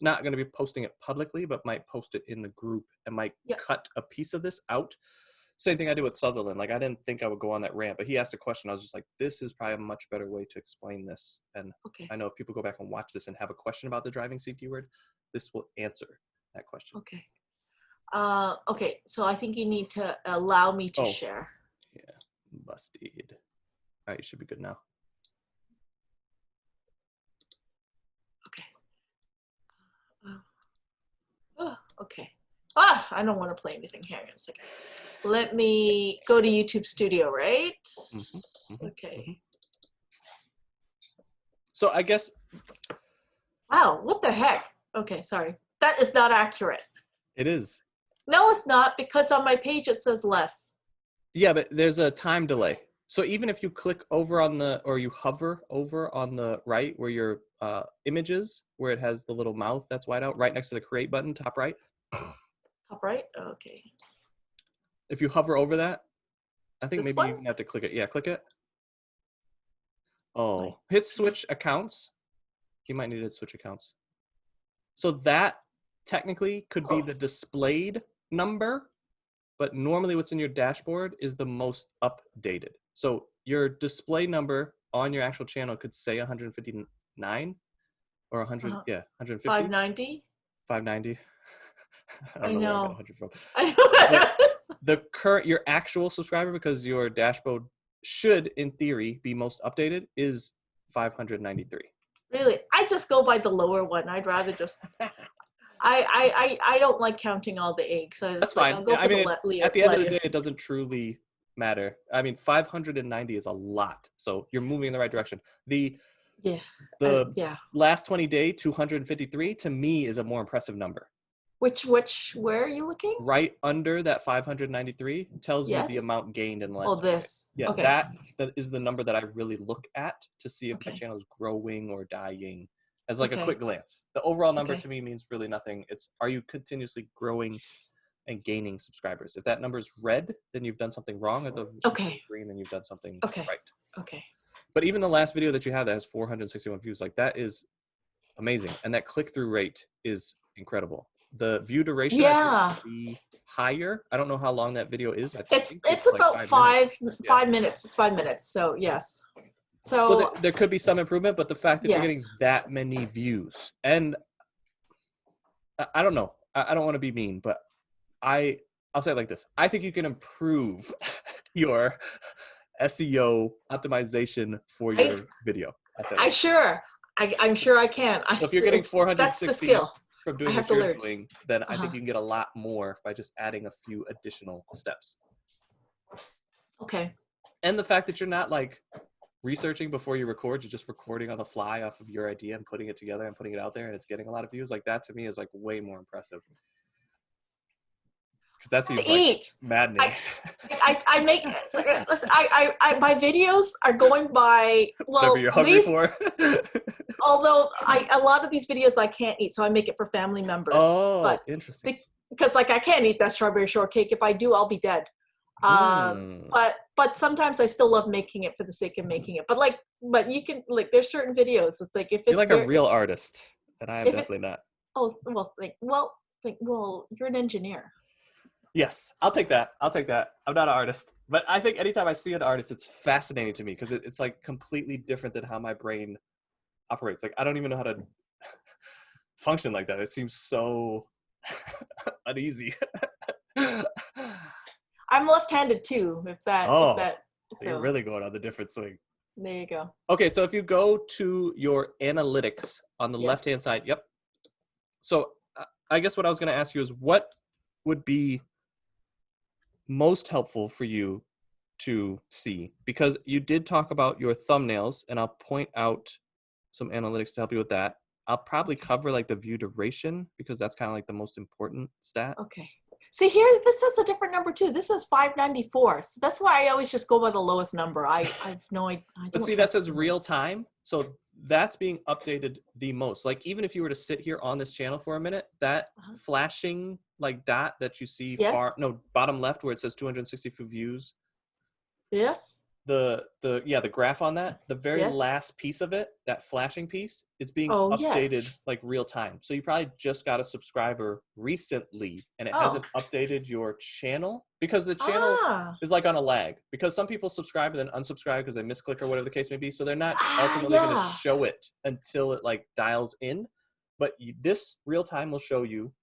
not going to be posting it publicly, but might post it in the group and might cut a piece of this out. Same thing I did with Sutherland. Like, I didn't think I would go on that rant, but he asked a question. I was just like, this is probably a much better way to explain this. And I know if people go back and watch this and have a question about the driving seat keyword, this will answer that question. Okay. Okay, so I think you need to allow me to share. Yeah, busted. All right, you should be good now. Okay. Okay. I don't want to play anything. Hang on a second. Let me go to YouTube Studio, right? Okay. So I guess. Wow, what the heck? Okay, sorry. That is not accurate. It is. No, it's not, because on my page it says less. Yeah, but there's a time delay. So even if you click over on or you hover over on the right where your image is, where it has the little mouth that's wide out, right next to the create button, top right. Top right? Okay. If you hover over that, I think This maybe you one? even have to click it. Yeah, click it. Oh, hit switch accounts. You might need to switch accounts. So that technically could be the displayed number, but normally what's in your dashboard is the most updated. So your display number on your actual channel could say 159 or 100, 150. 590? 590. I know. Where I got 100 from. I know. Your actual subscriber, because your dashboard should, in theory, be most updated, is 593. Really? I just go by the lower one. I'd rather just. I don't like counting all the eggs. So that's fine. I'll go for at the end of the day, it doesn't truly matter. I mean, 590 is a lot, so you're moving in the right direction. The last 20 day 253 to me is a more impressive number. Where are you looking? Right under that 593 tells you the amount gained in the last 20 days. Yeah, okay. that is the number that I really look at to see if my channel is growing or dying, as like a quick glance. The overall number to me means really nothing. It's, are you continuously growing and gaining subscribers? If that number is red, then you've done something wrong. If the green, then you've done something right. Okay. But even the last video that you have that has 461 views, like, that is amazing, and that click-through rate is incredible. The view duration should be higher. I don't know how long that video is. It's about like 5 minutes. It's 5 minutes. So yes. So there could be some improvement, but the fact that you're getting that many views, and I don't know. I don't want to be mean, but I'll say it like this. I think you can improve your SEO optimization for your video. I'm sure I can. So if you're getting 460 from doing what you're doing, then I think you can get a lot more by just adding a few additional steps. Okay. And the fact that you're not like researching before you record, you're just recording on the fly off of your idea and putting it together and putting it out there, and it's getting a lot of views. Like, that to me is like way more impressive. Because that seems like maddening. I make my videos are going by whatever you're hungry for. Although a lot of these videos I can't eat, so I make it for family members. Oh, interesting. Because like I can't eat that strawberry shortcake. If I do, I'll be dead. But sometimes I still love making it for the sake of making it. But you can, like, there's certain videos. It's like, if you're like a real artist, and I am definitely not. Oh well, you're an engineer. Yes, I'll take that. I'm not an artist, but I think anytime I see an artist, it's fascinating to me because it's like completely different than how my brain operates. Like, I don't even know how to function like that. It seems so uneasy. I'm left-handed too. So you're really going on the different swing. There you go. Okay, so if you go to your analytics on the left-hand side, So I guess what I was going to ask you is, what would be most helpful for you to see? Because you did talk about your thumbnails, and I'll point out some analytics to help you with that. I'll probably cover like the view duration, because that's kind of like the most important stat. Okay. See here, this is a different number too. This is 594. So that's why I always just go by the lowest number. I've no idea. But see, that says real time. So that's being updated the most. Like, even if you were to sit here on this channel for a minute, that flashing like dot that you see bottom left where it says 264 views. Yes. the graph on that, the very Yes. last piece of it, that flashing piece, is being Oh, updated yes. like real time. So you probably just got a subscriber recently and it Oh. hasn't updated your channel because the channel Ah. is like on a lag, because some people subscribe and then unsubscribe because they misclick or whatever the case may be. So they're not ultimately going to Yeah. show it until it like dials in. But this real time will show you,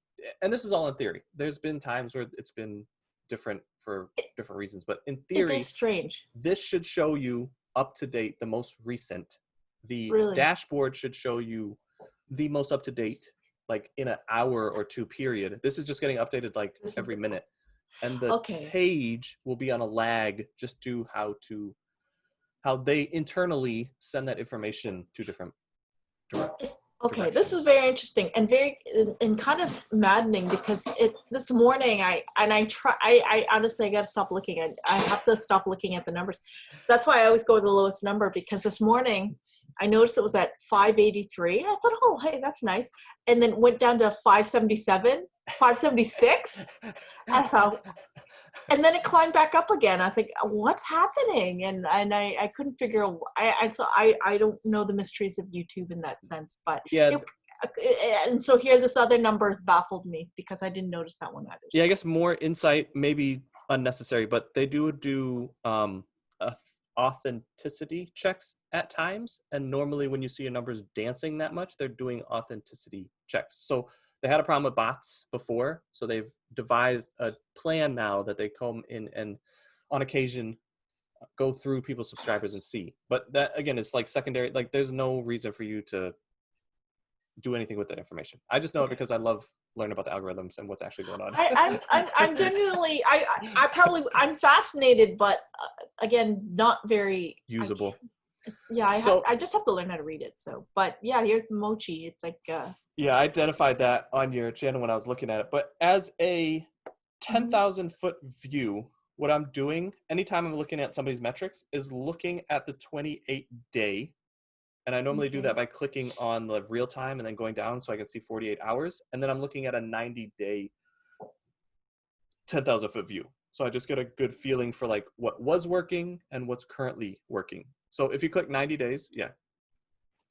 and this is all in theory. There's been times where it's been different for different reasons, but in It theory, is strange. this should show you up to date, the most recent. The Really? dashboard should show you the most up to date, like in an hour or two period. This is just getting updated like This every is minute. And the okay. page will be on a lag just to how they internally send that information to different Okay, this is directions. very interesting and very and kind of maddening because this morning I honestly I got to stop looking at, I have to stop looking at the numbers. That's why I always go with the lowest number, because this morning I noticed it was at 583. I thought, oh hey, that's nice, and then went down to 577, 576. I thought, and then it climbed back up again. I think, what's happening? And I couldn't figure out. I don't know the mysteries of YouTube in that sense. But Yeah, and so here, this other number has baffled me because I didn't notice that one either. yeah, I guess more insight may be unnecessary, but they do authenticity checks at times, and normally when you see your numbers dancing that much, they're doing authenticity checks. So they had a problem with bots before, so they've devised a plan now that they come in and on occasion go through people's subscribers and see. But that again is like secondary. Like there's no reason for you to do anything with that information. I just know it because I love learning about the algorithms and what's actually going on. I'm genuinely I'm fascinated, but again, not very Usable. I just have to learn how to read it. So, but yeah, here's the mochi. It's like yeah, I identified that on your channel when I was looking at it. But as a 10,000 foot view, what I'm doing anytime I'm looking at somebody's metrics is looking at the 28-day. And I normally do that by clicking on the real time and then going down so I can see 48 hours. And then I'm looking at a 90-day 10,000 foot view. So I just get a good feeling for like what was working and what's currently working. So if you click 90 days, yeah,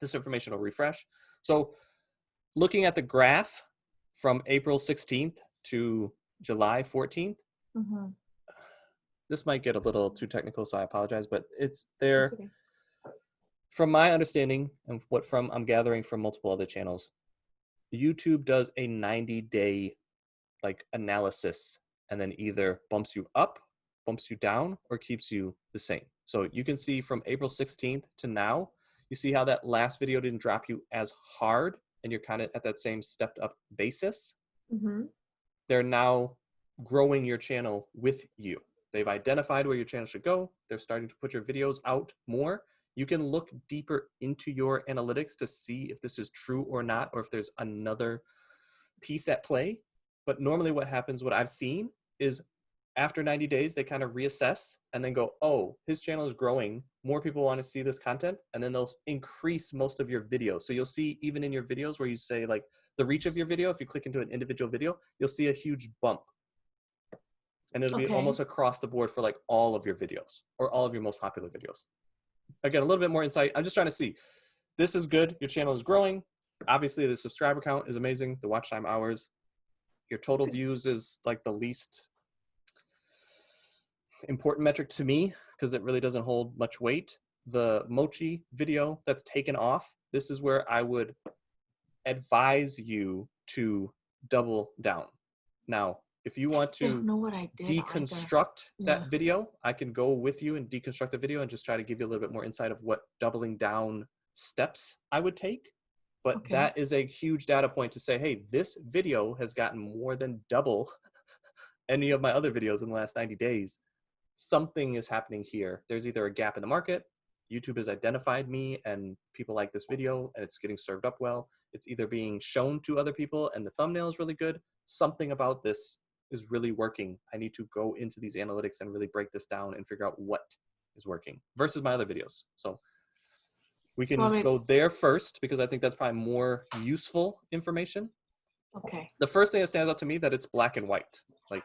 this information will refresh. So looking at the graph from April 16th to July 14th, this might get a little too technical, so I apologize, but it's there. Okay. From my understanding and I'm gathering from multiple other channels, YouTube does a 90-day like analysis and then either bumps you up, bumps you down, or keeps you the same. So you can see from April 16th to now, you see how that last video didn't drop you as hard and you're kind of at that same stepped up basis. They're now growing your channel with you. They've identified where your channel should go. They're starting to put your videos out more. You can look deeper into your analytics to see if this is true or not, or if there's another piece at play. But normally what happens, what I've seen, is after 90 days, they kind of reassess and then go, oh, his channel is growing. More people want to see this content. And then they'll increase most of your videos. So you'll see even in your videos where you say like the reach of your video, if you click into an individual video, you'll see a huge bump. And it'll be almost across the board for like all of your videos or all of your most popular videos. Again, a little bit more insight. I'm just trying to see, this is good. Your channel is growing. Obviously the subscriber count is amazing. The watch time hours, your total views is like the least important metric to me because it really doesn't hold much weight. The mochi video that's taken off, this is where I would advise you to double down. Now, if you want to deconstruct that video, I can go with you and deconstruct the video and just try to give you a little bit more insight of what doubling down steps I would take. But that is a huge data point to say, hey, this video has gotten more than double any of my other videos in the last 90 days. Something is happening here. There's either a gap in the market, YouTube has identified me and people like this video and it's getting served up well. It's either being shown to other people and the thumbnail is really good. Something about this is really working. I need to go into these analytics and really break this down and figure out what is working versus my other videos. So we can go there first because I think that's probably more useful information. Okay. The first thing that stands out to me that it's black and white. Like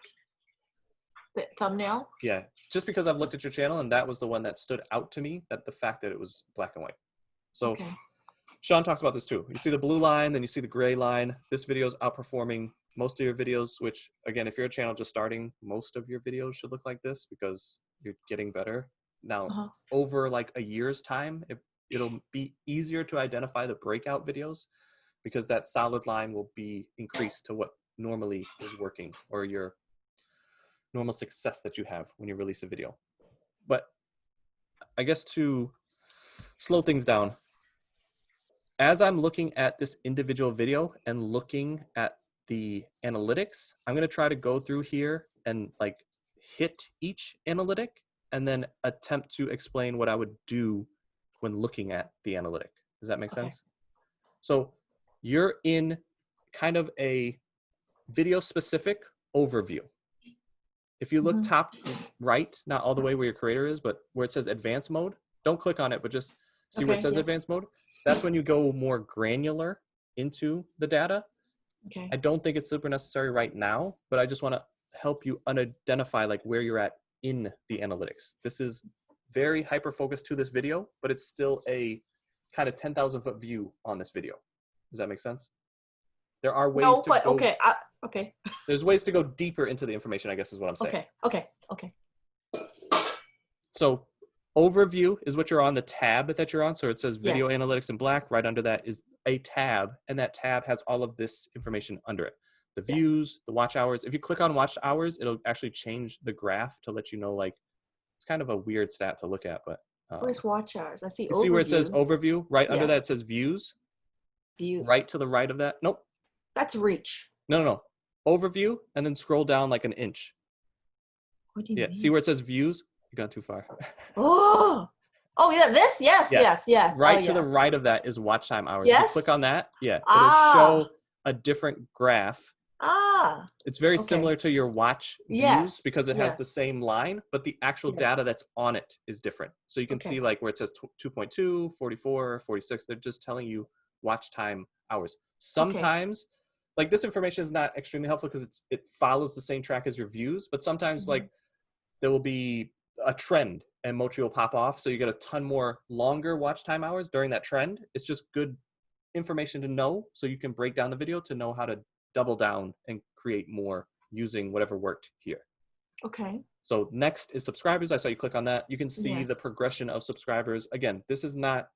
The thumbnail? Yeah, just because I've looked at your channel and that was the one that stood out to me, that the fact that it was black and white. So Okay. Sean talks about this too. You see the blue line, then you see the gray line. This video is outperforming most of your videos, which again, if you're a channel just starting, most of your videos should look like this because you're getting better. Now, Uh-huh. over like a year's time, it'll be easier to identify the breakout videos because that solid line will be increased to what normally is working or your normal success that you have when you release a video. But I guess to slow things down, as I'm looking at this individual video and looking at the analytics, I'm going to try to go through here and like hit each analytic and then attempt to explain what I would do when looking at the analytic. Does that make Okay. sense? So you're in kind of a video specific overview. If you look Mhm. top right, not all the way where your creator is, but where it says advanced mode, don't click on it, but just see where it Okay, says yes. advanced mode. That's when you go more granular into the data. Okay. I don't think it's super necessary right now, but I just want to help you identify like where you're at in the analytics. This is very hyper focused to this video, but it's still a kind of 10,000 foot view on this video. Does that make sense? There are ways No, to but go. okay. Okay. There's ways to go deeper into the information, I guess is what I'm saying. Okay. So overview is what you're on, the tab that you're on. So it says video Yes. analytics in black. Right under that is a tab, and that tab has all of this information under it. The Yeah. views, the watch hours. If you click on watch hours, it'll actually change the graph to let you know, like, it's kind of a weird stat to look at, but Where's watch hours? I see you see where it says overview. overview? Right under that, it Yes. says views. View. Right to the right of that. Nope. That's reach. No. Overview, and then scroll down like an inch. What do you Yeah. mean? See where it says views? You gone too far. Oh yeah, this? Yes. Right Oh, to the yes. right of that is watch time hours. If you Yes? click on that, yeah, it'll Ah. show a different graph. Ah. It's very Okay. similar to your watch views Yes. because it has the Yes. same line, but the actual Yes. data that's on it is different. So you can Okay. see like where it says 2.2, 44, 46, they're just telling you watch time hours. Sometimes, like this information is not extremely helpful because it follows the same track as your views, but sometimes Mhm. like there will be a trend and Mochi will pop off. So you get a ton more longer watch time hours during that trend. It's just good information to know so you can break down the video to know how to double down and create more using whatever worked here. Okay. So next is subscribers. I saw you click on that. You can see the Yes. progression of subscribers. Again, this is not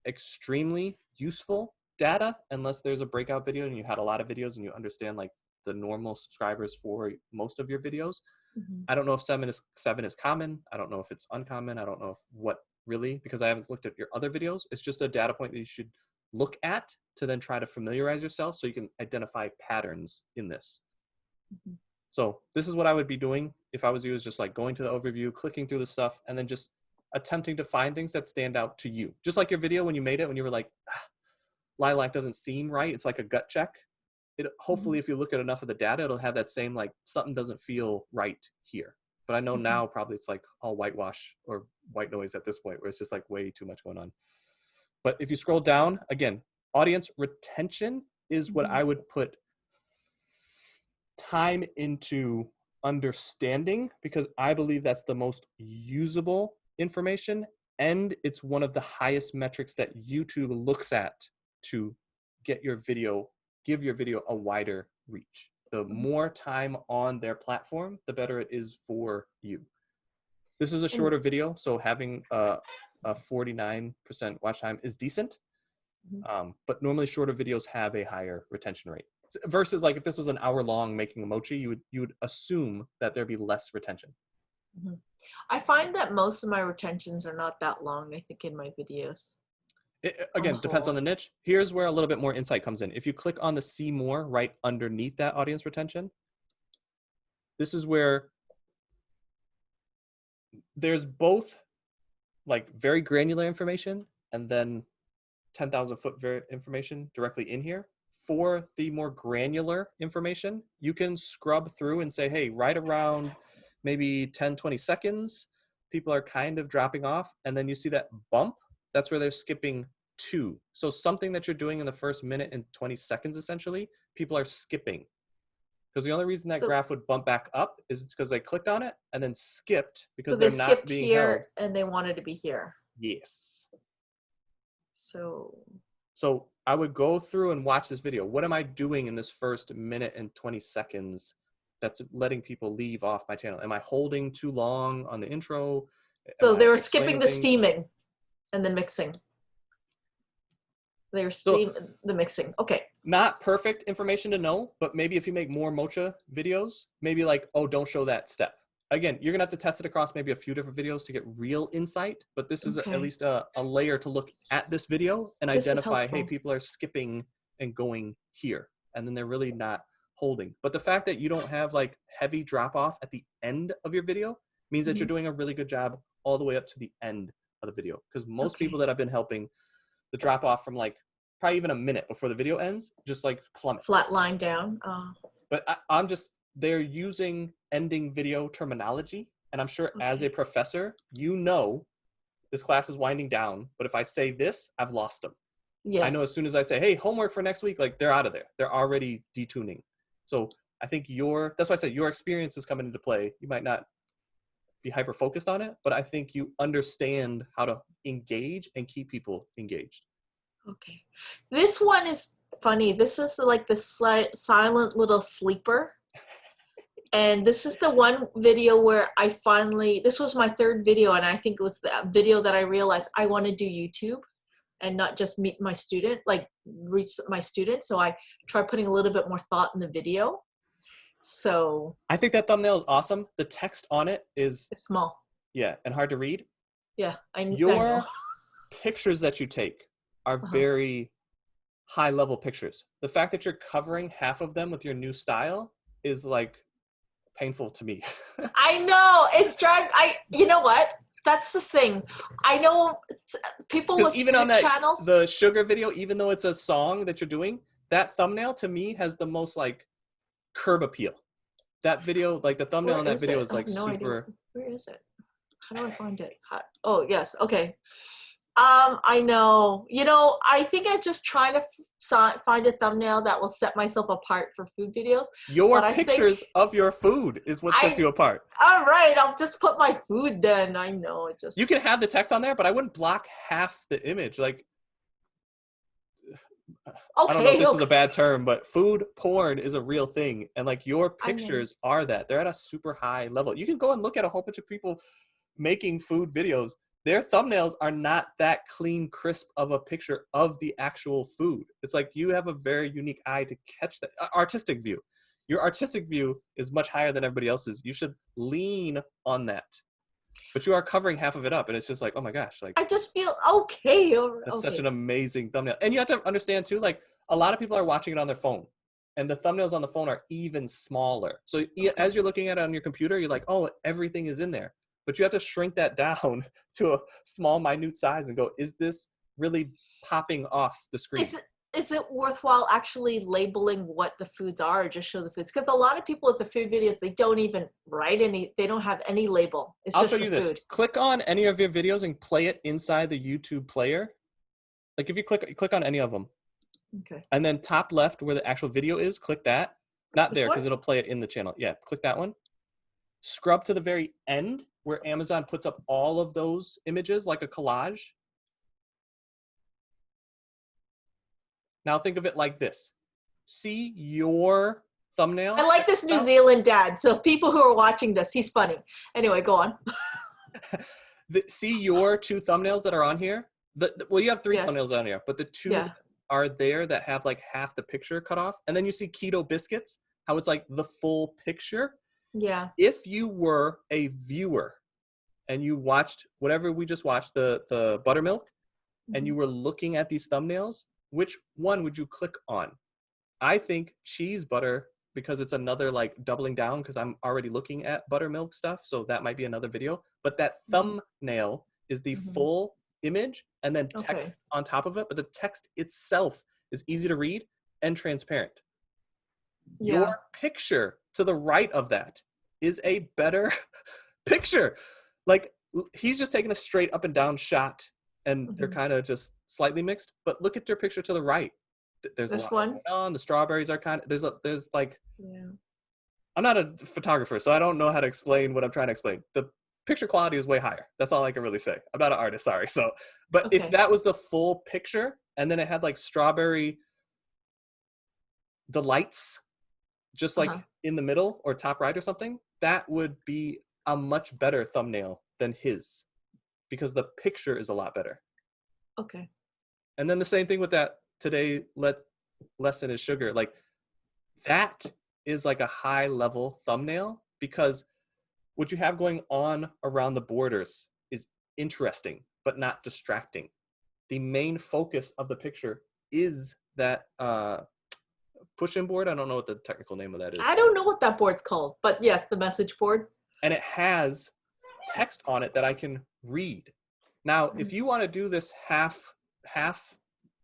extremely useful data unless there's a breakout video and you had a lot of videos and you understand like the normal subscribers for most of your videos. Mhm. I don't know if seven is common. I don't know if it's uncommon. I don't know if what really, because I haven't looked at your other videos. It's just a data point that you should look at to then try to familiarize yourself so you can identify patterns in this. Mhm. So this is what I would be doing if I was you, is just like going to the overview, clicking through the stuff, and then just attempting to find things that stand out to you. Just like your video when you made it, when you were like, lilac doesn't seem right. It's like a gut check. Hopefully, if you look at enough of the data, it'll have that same like something doesn't feel right here. But I know Mhm. now probably it's like all whitewash or white noise at this point where it's just like way too much going on. But if you scroll down, again, audience retention is what Mhm. I would put time into understanding because I believe that's the most usable information and it's one of the highest metrics that YouTube looks at to get your video, give your video a wider reach. The more time on their platform, the better it is for you. This is a shorter video, so having a 49% watch time is decent. But normally shorter videos have a higher retention rate. Versus like if this was an hour long making a mochi, you would assume that there'd be less retention. Mhm. I find that most of my retentions are not that long, I think, in my videos. Again, depends on the niche. Here's where a little bit more insight comes in. If you click on the see more right underneath that audience retention, this is where there's both like very granular information and then 10,000 foot information directly in here. For the more granular information, you can scrub through and say, hey, right around maybe 10, 20 seconds, people are kind of dropping off. And then you see that bump, that's where they're skipping to. So something that you're doing in the first minute and 20 seconds, essentially, people are skipping. Because the only reason that So graph would bump back up is it's because they clicked on it and then skipped because so they they're not skipped being held. here and they wanted to be here. Yes. So So I would go through and watch this video. What am I doing in this first minute and 20 seconds that's letting people leave off my channel? Am I holding too long on the intro? so Am they I were explaining skipping the things? steaming and the mixing. They were the mixing. Okay. Not perfect information to know, but maybe if you make more mocha videos, maybe like, oh, don't show that step. Again, you're gonna have to test it across maybe a few different videos to get real insight, but this is Okay. at least a layer to look at this video and This is identify, hey, helpful. people are skipping and going here, and then they're really not holding. But the fact that you don't have like heavy drop off at the end of your video means that you're doing a really good job all the way up to the end of the video. Because most Okay. people that I've been helping, the drop off from like probably even a minute before the video ends just like plummets. Flat line down. But I'm just, they're using ending video terminology, and I'm sure as a professor, you know this class is winding down, but if I say this, I've lost them. Yes. I know as soon as I say, hey, homework for next week, like they're out of there. They're already detuning. So I think that's why I said your experience is coming into play. You might not be hyper focused on it, but I think you understand how to engage and keep people engaged. Okay. This one is funny. This is like the silent little sleeper. And this is the one video where I finally, this was my third video, and I think it was the video that I realized I want to do YouTube and not just meet my student, like reach my student. So I tried putting a little bit more thought in the video. So I think that thumbnail is awesome. The text on it is it's small. Yeah, and hard to read. Yeah, I know. Your pictures that you take are very high level pictures. The fact that you're covering half of them with your new style is like painful to me. I know, it's driving. You know what? That's the thing. I know people with even on that channels. The sugar video, even though it's a song that you're doing, that thumbnail to me has the most like curb appeal. That video, like the thumbnail on that video is like super. Where is it? How do I find it? Oh, yes. Okay. I know. You know, I think I'm just trying to find a thumbnail that will set myself apart for food videos. Your pictures of your food is what sets you apart. All right, I'll just put my food then. I know it just. You can have the text on there, but I wouldn't block half the image. Like, I don't know if this is a bad term, but food porn is a real thing, and like your pictures are that. They're at a super high level. You can go and look at a whole bunch of people making food videos. Their thumbnails are not that clean, crisp of a picture of the actual food. It's like you have a very unique eye to catch that artistic view. Your artistic view is much higher than everybody else's. You should lean on that. But you are covering half of it up, and it's just like, oh my gosh, like I just feel okay. That's such an amazing thumbnail. And you have to understand too, like a lot of people are watching it on their phone, and the thumbnails on the phone are even smaller. So as you're looking at it on your computer, you're like, oh, everything is in there. But you have to shrink that down to a small, minute size and go, is this really popping off the screen? Is it worthwhile actually labeling what the foods are, or just show the foods? Because a lot of people with the food videos, they don't even write any, they don't have any label. It's I'll just show you this. Food. Click on any of your videos and play it inside the YouTube player. Like if you click on any of them. Okay. And then top left where the actual video is, click that. Not This there, one? because it'll play it in the channel. Yeah, click that one. Scrub to the very end where Amazon puts up all of those images like a collage. Now think of it like this. See your thumbnail? I like this New Zealand dad. So people who are watching this, he's funny. Anyway, go on. See your two thumbnails that are on here? Well, you have three thumbnails on here, but the two are there that have like half the picture cut off. And then you see Keto Biscuits, how it's like the full picture. Yeah. If you were a viewer and you watched whatever we just watched, the buttermilk, and you were looking at these thumbnails, which one would you click on? I think cheese butter, because it's another like doubling down, because I'm already looking at buttermilk stuff. So that might be another video. But that thumbnail is the full image and then text on top of it. But the text itself is easy to read and transparent. Yeah. Your picture to the right of that is a better picture. Like he's just taking a straight up and down shot, and they're kind of just slightly mixed. But look at your picture to the right. There's this a lot one going on. The strawberries are kind of there's like I'm not a photographer, so I don't know how to explain what I'm trying to explain. The picture quality is way higher. That's all I can really say. I'm not an artist, sorry. So, but if Okay. that was the full picture and then it had like strawberry delights, just like Uh-huh. in the middle or top right or something, that would be a much better thumbnail than his because the picture is a lot better. Okay. And then the same thing with that today lesson is sugar. Like that is like a high level thumbnail because what you have going on around the borders is interesting but not distracting. The main focus of the picture is that push-in board. I don't know what the technical name of that is. I don't know what that board's called, but yes, the message board. And it has text on it that I can read. Now, if you want to do this half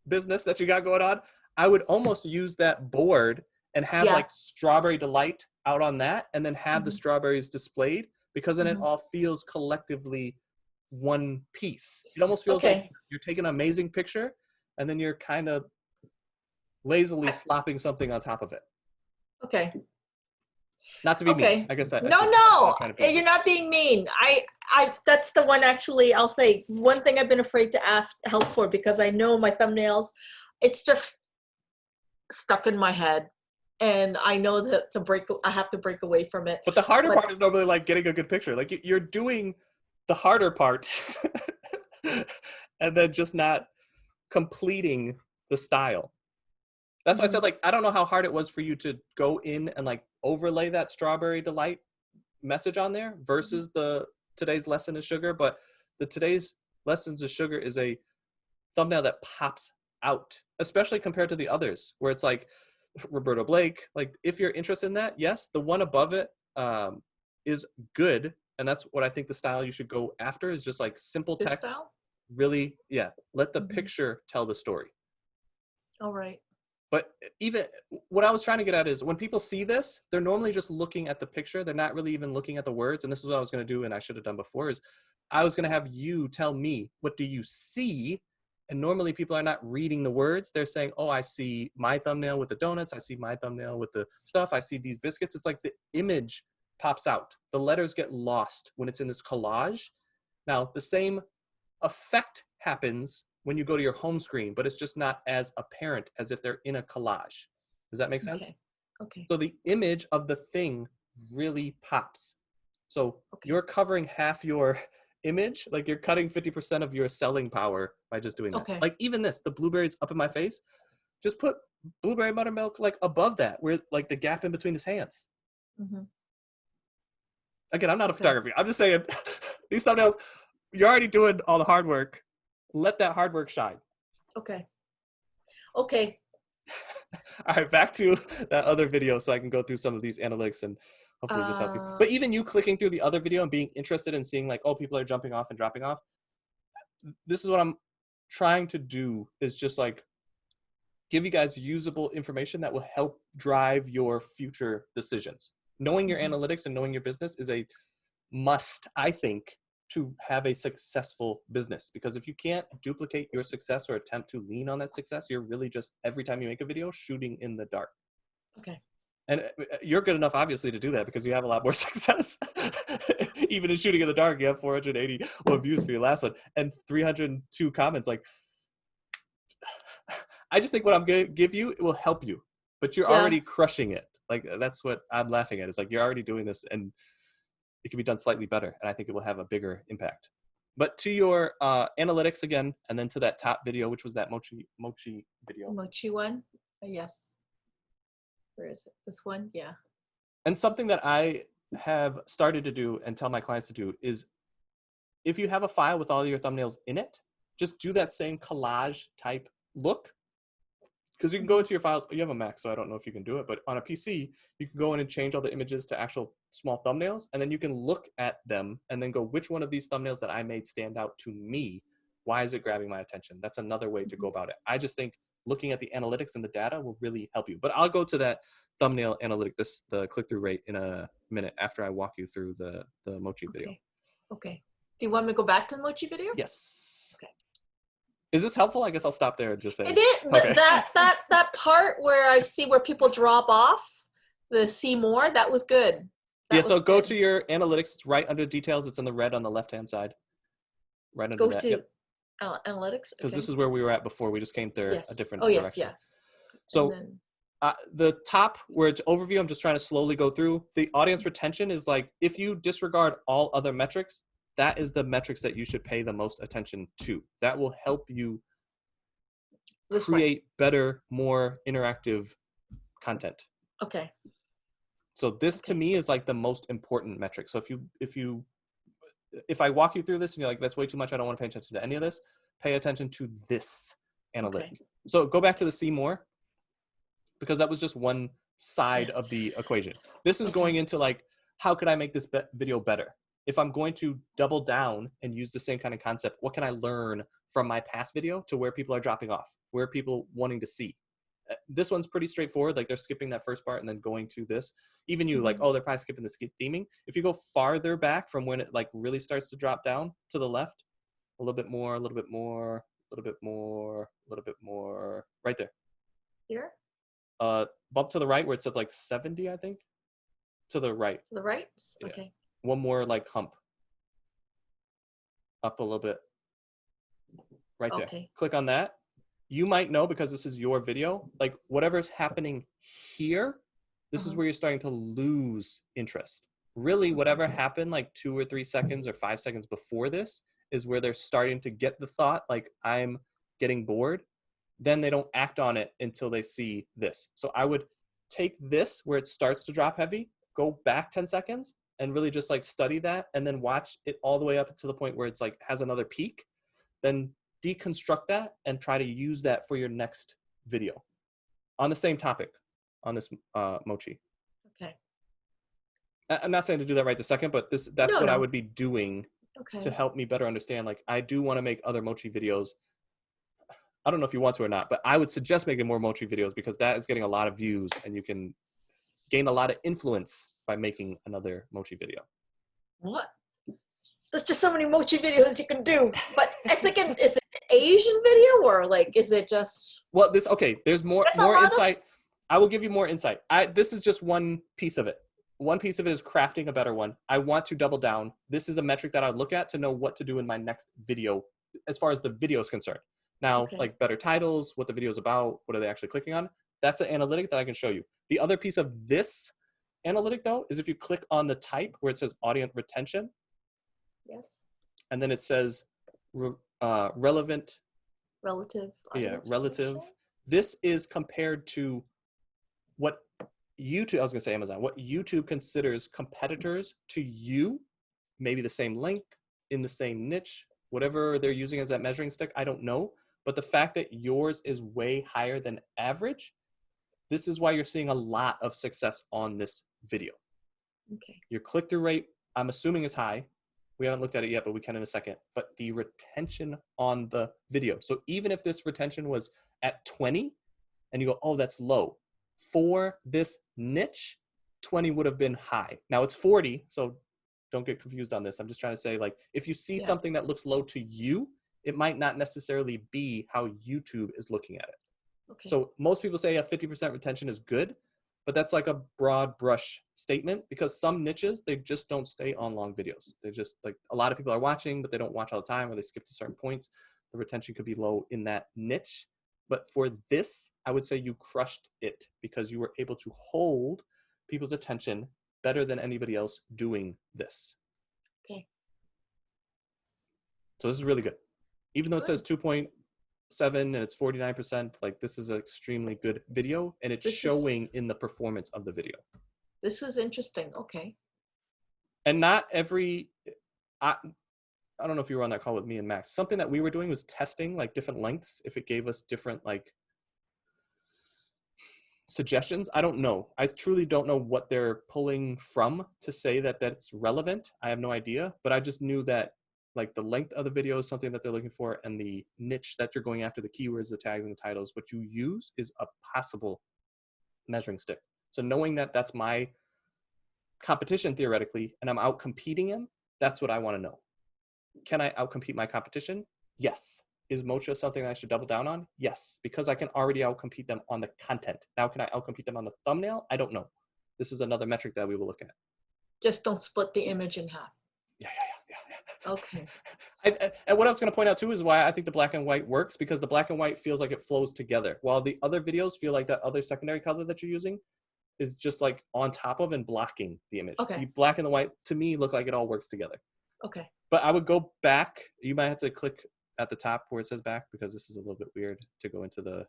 business that you got going on, I would almost use that board and have like strawberry delight out on that and then have the strawberries displayed because then it all feels collectively one piece. It almost feels like you're taking an amazing picture and then you're kind of lazily slopping something on top of it. Okay. Not to be mean. I guess No, you're not being mean. I that's the one actually I'll say one thing I've been afraid to ask help for because I know my thumbnails, it's just stuck in my head. And I know that I have to break away from it. But the harder part is normally like getting a good picture. Like you're doing the harder part and then just not completing the style. That's why I said, like, I don't know how hard it was for you to go in and like overlay that strawberry delight message on there versus the today's lesson is sugar. But the today's lessons of sugar is a thumbnail that pops out, especially compared to the others where it's like Roberto Blake. Like if you're interested in that, yes, the one above it is good. And that's what I think the style you should go after is just like simple text. This style? Really, yeah. Let the picture tell the story. All right. But even what I was trying to get at is when people see this, they're normally just looking at the picture. They're not really even looking at the words. And this is what I was going to do and I should have done before is I was going to have you tell me, what do you see? And normally people are not reading the words. They're saying, oh, I see my thumbnail with the donuts. I see my thumbnail with the stuff. I see these biscuits. It's like the image pops out. The letters get lost when it's in this collage. Now, the same effect happens when you go to your home screen, but it's just not as apparent as if they're in a collage. Does that make sense? Okay. So the image of the thing really pops. So you're covering half your image, like you're cutting 50% of your selling power by just doing that. Like even this, the blueberries up in my face, just put blueberry buttermilk like above that, where like the gap in between his hands. Again, I'm not a photographer. I'm just saying these thumbnails, you're already doing all the hard work. Let that hard work shine. Okay. All right, back to that other video so I can go through some of these analytics and hopefully just help you. But even you clicking through the other video and being interested in seeing like, oh, people are jumping off and dropping off. This is what I'm trying to do is just like give you guys usable information that will help drive your future decisions. Knowing your analytics and knowing your business is a must, I think, to have a successful business, because if you can't duplicate your success or attempt to lean on that success, you're really just every time you make a video shooting in the dark. And you're good enough obviously to do that because you have a lot more success. Even in shooting in the dark, you have 481 views for your last one and 302 comments. Like, I just think what I'm going to give you, it will help you, but you're already crushing it. Like, that's what I'm laughing at. It's like, you're already doing this and it can be done slightly better. And I think it will have a bigger impact. But to your analytics again, and then to that top video, which was that mochi video. Mochi one? Yes. Where is it? This one? Yeah. And something that I have started to do and tell my clients to do is if you have a file with all your thumbnails in it, just do that same collage type look. Because you can go into your files, you have a Mac, so I don't know if you can do it, but on a PC, you can go in and change all the images to actual small thumbnails, and then you can look at them and then go, which one of these thumbnails that I made stand out to me? Why is it grabbing my attention? That's another way to go about it. I just think looking at the analytics and the data will really help you. But I'll go to that thumbnail analytic, the click-through rate in a minute after I walk you through the mochi video. Okay. Do you want me to go back to the mochi video? Yes. Okay. Is this helpful? I guess I'll stop there and just say it is. Okay. That part where I see where people drop off, The see more, that was good. Yeah, That so was go good. to your analytics. It's right under details. It's in the red on the left-hand side. Right under Go that. to Yep. analytics. Because Okay. this is where we were at before. We just came there a Yes. different Oh, yes, direction. yes. And So then, the top where it's overview, I'm just trying to slowly go through. The audience retention is like, if you disregard all other metrics, that is the metrics that you should pay the most attention to. That will help you this one. create better, more interactive content. Okay. So this to Okay. me is like the most important metric. So if I walk you through this and you're like, that's way too much, I don't want to pay attention to any of this, pay attention to this analytic. Okay. So go back to the see more, because that was just one side of Yes. the equation. This is Okay. going into like, how could I make this video better? If I'm going to double down and use the same kind of concept, what can I learn from my past video to where people are dropping off, where people wanting to see? This one's pretty straightforward. Like they're skipping that first part and then going to this. Even you like, oh, they're probably skipping the skip theming. If you go farther back from when it like really starts to drop down to the left, a little bit more, a little bit more, a little bit more, a little bit more, right there. Here? Bump to the right where it said like 70, I think. To the right. To the right? Yeah. Okay. One more like hump. Up a little bit. Right there. Okay. Click on that. You might know, because this is your video, like whatever's happening here, this is where you're starting to lose interest. Really, whatever happened like 2 or 3 seconds or 5 seconds before this is where they're starting to get the thought, like, I'm getting bored. Then they don't act on it until they see this. So I would take this where it starts to drop heavy, go back 10 seconds and really just like study that, and then watch it all the way up to the point where it's like has another peak. Then deconstruct that and try to use that for your next video on the same topic, on this mochi. Okay. I'm not saying to do that right this second, but that's what I would be doing to help me better understand. Like, I do want to make other mochi videos. I don't know if you want to or not, but I would suggest making more mochi videos, because that is getting a lot of views and you can gain a lot of influence by making another mochi video. What? There's just so many mochi videos you can do. But I think is it Asian video, or like, is it just? Well, there's more insight. I will give you more insight. This is just one piece of it. One piece of it is crafting a better one. I want to double down. This is a metric that I would look at to know what to do in my next video as far as the video is concerned. Now, like better titles, what the video is about, what are they actually clicking on? That's an analytic that I can show you. The other piece of this analytic, though, is if you click on the type where it says audience retention. Yes. And then it says relevant. Relative. Yeah, relative. This is compared to what YouTube, I was going to say Amazon, what YouTube considers competitors to you, maybe the same length, in the same niche, whatever they're using as that measuring stick, I don't know. But the fact that yours is way higher than average, this is why you're seeing a lot of success on this video. Okay. Your click-through rate, I'm assuming, is high. We haven't looked at it yet, but we can in a second. But the retention on the video. So even if this retention was at 20 and you go, oh, that's low. For this niche, 20 would have been high. Now it's 40, so don't get confused on this. I'm just trying to say, like, if you see something that looks low to you, it might not necessarily be how YouTube is looking at it. Okay. So most people say a 50% retention is good, but that's like a broad brush statement, because some niches, they just don't stay on long videos. They just, like, a lot of people are watching, but they don't watch all the time, or they skip to certain points. The retention could be low in that niche. But for this, I would say you crushed it, because you were able to hold people's attention better than anybody else doing this. Okay. So this is really good. Even though it says 2.7 and it's 49%, like, this is an extremely good video, and it's showing in the performance of the video. This is interesting. Okay. And not every, I don't know if you were on that call with me and Max. Something that we were doing was testing like different lengths, if it gave us different like suggestions. I don't know. I truly don't know what they're pulling from to say that that's relevant. I have no idea, but I just knew that like the length of the video is something that they're looking for, and the niche that you're going after, the keywords, the tags, and the titles, what you use is a possible measuring stick. So knowing that that's my competition theoretically, and I'm out competing him, that's what I want to know. Can I outcompete my competition? Yes. Is Mocha something I should double down on? Yes, because I can already outcompete them on the content. Now, can I outcompete them on the thumbnail? I don't know. this is another metric that we will look at. Just don't split the image in half. Yeah. Okay. And what I was going to point out too is why I think the black and white works, because the black and white feels like it flows together, while the other videos feel like that other secondary color that you're using is just like on top of and blocking the image. Okay. The black and the white to me look like it all works together. Okay. But I would go back. You might have to click at the top where it says back, because this is a little bit weird to go into the.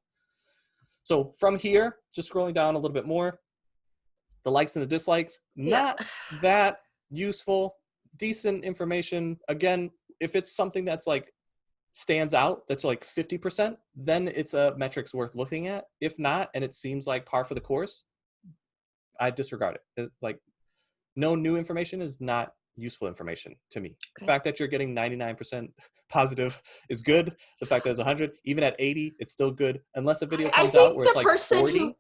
So from here, just scrolling down a little bit more, the likes and the dislikes, not that useful, decent information. Again, if it's something that's like stands out, that's like 50%, then it's a metrics worth looking at. If not, and it seems like par for the course, I disregard it. Like, no new information is not useful information to me. Okay. The fact that you're getting 99% positive is good. The fact that it's 100, even at 80, it's still good. Unless a video comes out where it's like 40.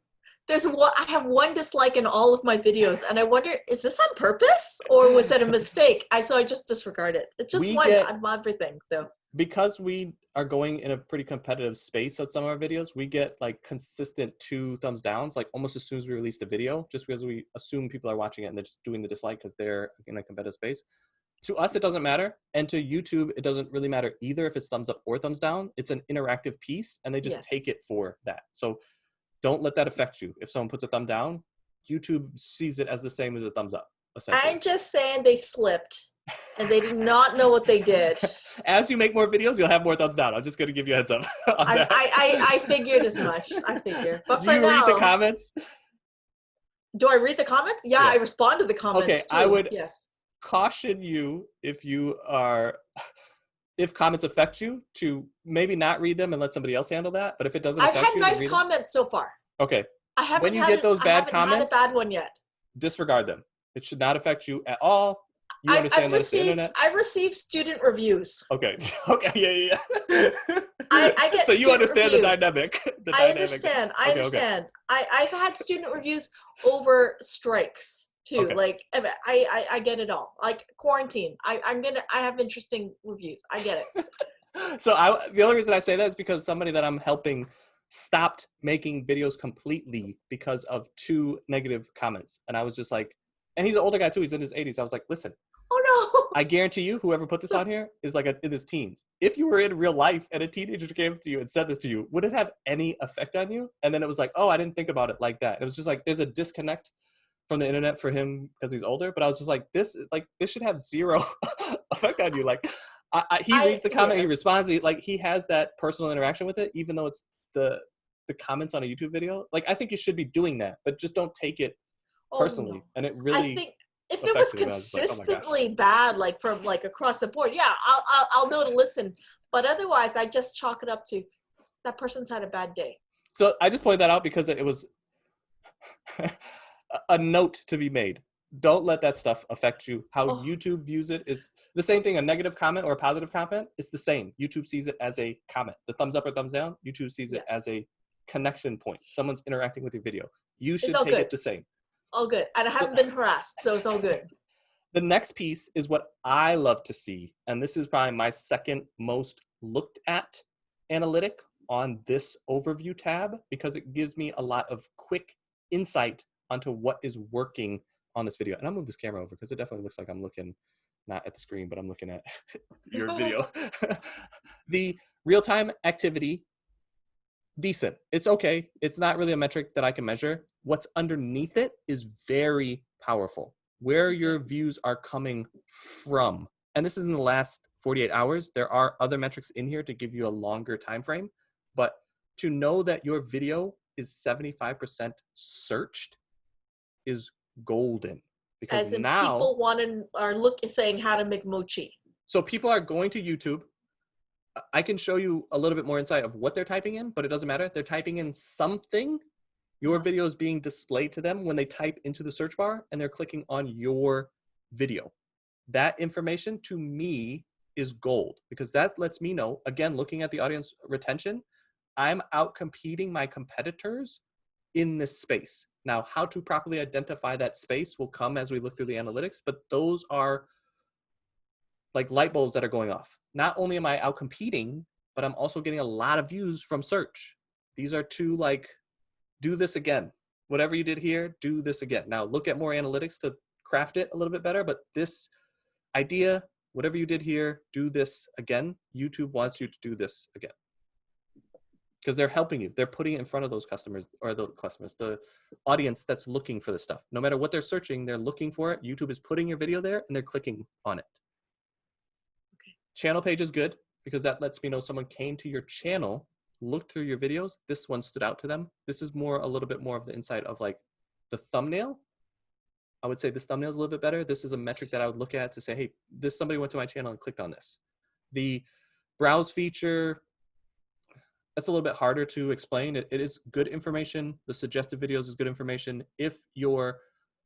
I have one dislike in all of my videos, and I wonder, is this on purpose or was it a mistake? So I just disregard it. It's just one out of everything. So because we are going in a pretty competitive space at some of our videos, we get like consistent 2 thumbs downs, like almost as soon as we release the video, just because we assume people are watching it and they're just doing the dislike because they're in a competitive space. To us, it doesn't matter. And to YouTube, it doesn't really matter either if it's thumbs up or thumbs down. It's an interactive piece and they just take it for that. So don't let that affect you. If someone puts a thumb down, YouTube sees it as the same as a thumbs up, essentially. I'm just saying they slipped and they did not know what they did. As you make more videos, you'll have more thumbs down. I'm just going to give you a heads up on that. I figured as much. I figure. But do you read the comments? Do I read the comments? Yeah, I respond to the comments okay, too. I would caution you if comments affect you to maybe not read them and let somebody else handle that. But if it doesn't affect you, I've had nice comments so far. Okay. I haven't when you get those bad comments, had a bad one yet. Disregard them. It should not affect you at all. You understand that it's the internet. I've received student reviews. Okay. Okay. Yeah. I get. So you understand reviews. the dynamic. I understand. I understand. I've had student reviews over strikes too. Okay. Like I get it all. Like quarantine. I have interesting reviews. I get it. So the only reason I say that is because somebody that I'm helping stopped making videos completely because of 2 negative comments. And I was just like, and he's an older guy too. He's in his 80s. I was like, listen. Oh no. I guarantee you, whoever put this on here is like in his teens. If you were in real life and a teenager came up to you and said this to you, would it have any effect on you? And then it was like, oh, I didn't think about it like that. It was just like, there's a disconnect from the internet for him because he's older. But I was just like, this should have 0 effect on you. Like, he reads the comment, he responds, he has that personal interaction with it, even though it's the comments on a YouTube video. Like, I think you should be doing that, but just don't take it personally. No. And it really. I think if it was consistently bad, like from like across the board, yeah, I'll know to listen. But otherwise, I just chalk it up to that person's had a bad day. So I just pointed that out because it was a note to be made. Don't let that stuff affect you. How YouTube views it is the same thing. A negative comment or a positive comment, it's the same. YouTube sees it as a comment. The thumbs up or thumbs down, YouTube sees it as a connection point. Someone's interacting with your video. You should take it the same. All good. And I haven't been harassed, so it's all good. The next piece is what I love to see. And this is probably my second most looked at analytic on this overview tab, because it gives me a lot of quick insight onto what is working on this video. And I'll move this camera over because it definitely looks like I'm looking not at the screen, but I'm looking at your video. The real-time activity, decent. It's okay. It's not really a metric that I can measure. What's underneath it is very powerful. Where your views are coming from. And this is in the last 48 hours. There are other metrics in here to give you a longer time frame. But to know that your video is 75% searched is golden. Because as in now people are saying how to make mochi. So people are going to YouTube. I can show you a little bit more insight of what they're typing in, but it doesn't matter. They're typing in something. Your video is being displayed to them when they type into the search bar and they're clicking on your video. That information to me is gold, because that lets me know, again, looking at the audience retention, I'm out competing my competitors in this space. Now, how to properly identify that space will come as we look through the analytics, but those are like light bulbs that are going off. Not only am I out competing, but I'm also getting a lot of views from search. These are 2 like, do this again. whatever you did here, do this again. Now look at more analytics to craft it a little bit better, but this idea, whatever you did here, do this again. YouTube wants you to do this again. Because they're helping you. They're putting it in front of those customers, or the audience that's looking for this stuff. No matter what they're searching, they're looking for it. YouTube is putting your video there and they're clicking on it. Okay. Channel page is good because that lets me know someone came to your channel, looked through your videos. This one stood out to them. This is more, a little bit more of the insight of like the thumbnail. I would say this thumbnail is a little bit better. This is a metric that I would look at to say, hey, somebody went to my channel and clicked on this. The browse feature, that's a little bit harder to explain. It is good information. The suggested videos is good information. If your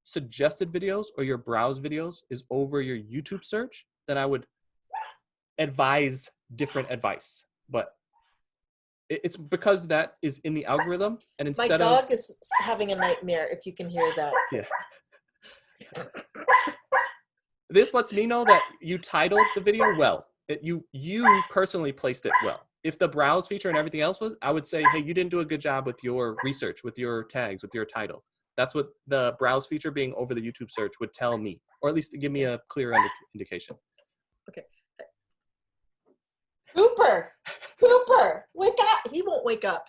suggested videos or your browse videos is over your YouTube search, then I would advise different advice. But it's because that is in the algorithm, and instead My dog is having a nightmare, if you can hear that. Yeah. This lets me know that you titled the video well. You personally placed it well. If the browse feature and everything else was, I would say, hey, you didn't do a good job with your research, with your tags, with your title. That's what the browse feature being over the YouTube search would tell me, or at least give me a clear indication. Okay. Cooper, wake up. He won't wake up.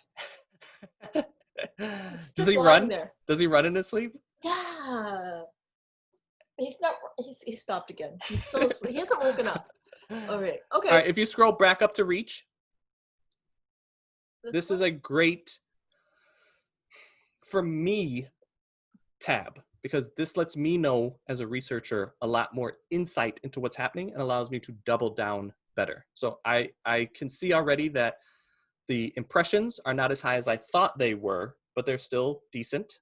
Does he run? There. Does he run in his sleep? Yeah. He stopped again. He's still asleep. He hasn't woken up. All right. Okay. All right. If you scroll back up to reach, this is a great, for me, tab, because this lets me know as a researcher a lot more insight into what's happening and allows me to double down better. So I can see already that the impressions are not as high as I thought they were, but they're still decent.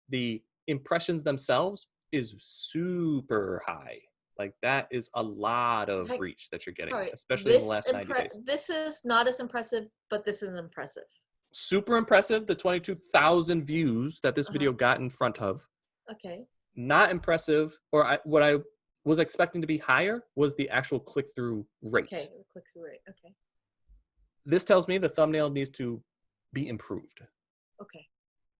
The impressions themselves is super high. Like that is a lot of reach that you're getting, especially in the last 90 days. This is not as impressive, but this is impressive. Super impressive, the 22,000 views that this video got in front of. Okay. Not impressive, or what I was expecting to be higher was the actual click-through rate. Okay, click-through rate, okay. This tells me the thumbnail needs to be improved. Okay.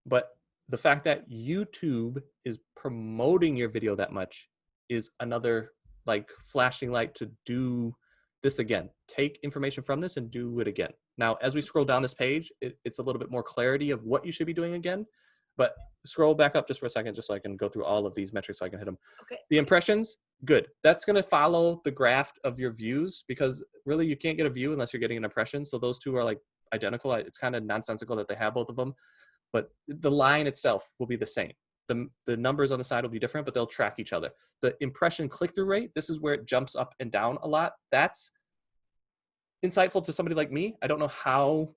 But the fact that YouTube is promoting your video that much is another like flashing light to do this again. Take information from this and do it again. Now, as we scroll down this page, it's a little bit more clarity of what you should be doing again. But scroll back up just for a second, just so I can go through all of these metrics so I can hit them. Okay. The impressions, good. That's going to follow the graph of your views, because really you can't get a view unless you're getting an impression. So those two are like identical. It's kind of nonsensical that they have both of them, but the line itself will be the same. The numbers on the side will be different, but they'll track each other. The impression click-through rate, this is where it jumps up and down a lot. That's insightful to somebody like me. I don't know how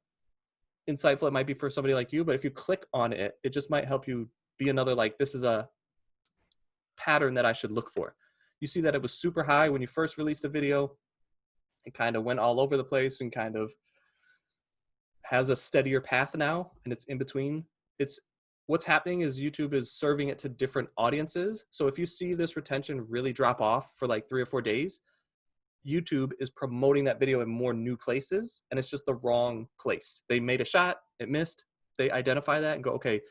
insightful it might be for somebody like you, but if you click on it, it just might help you be another, like, this is a pattern that I should look for. You see that it was super high when you first released the video. It kind of went all over the place and kind of has a steadier path now, and it's in between. What's happening is YouTube is serving it to different audiences. So if you see this retention really drop off for like 3 or 4 days, YouTube is promoting that video in more new places, and it's just the wrong place. They made a shot, it missed. They identify that and go, okay,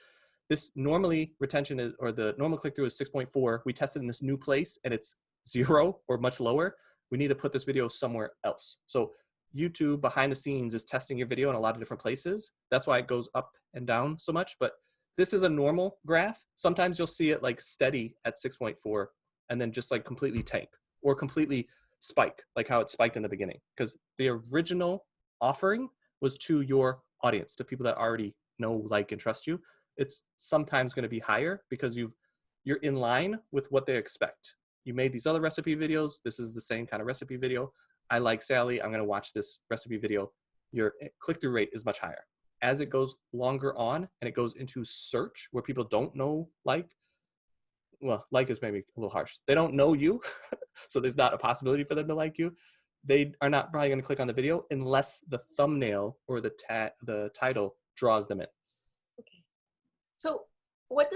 this normally retention is, or the normal click-through is 6.4. We tested in this new place and it's 0 or much lower. We need to put this video somewhere else. So YouTube behind the scenes is testing your video in a lot of different places. That's why it goes up and down so much. But this is a normal graph. Sometimes you'll see it like steady at 6.4 and then just like completely tank or completely spike, like how it spiked in the beginning. Because the original offering was to your audience, to people that already know, like, and trust you. It's sometimes going to be higher because you're in line with what they expect. You made these other recipe videos. This is the same kind of recipe video. I like Sally. I'm going to watch this recipe video. Your click-through rate is much higher. As it goes longer on and it goes into search where people don't know, like is maybe a little harsh. They don't know you, so there's not a possibility for them to like you. They are not probably going to click on the video unless the thumbnail or the title draws them in. Okay. So what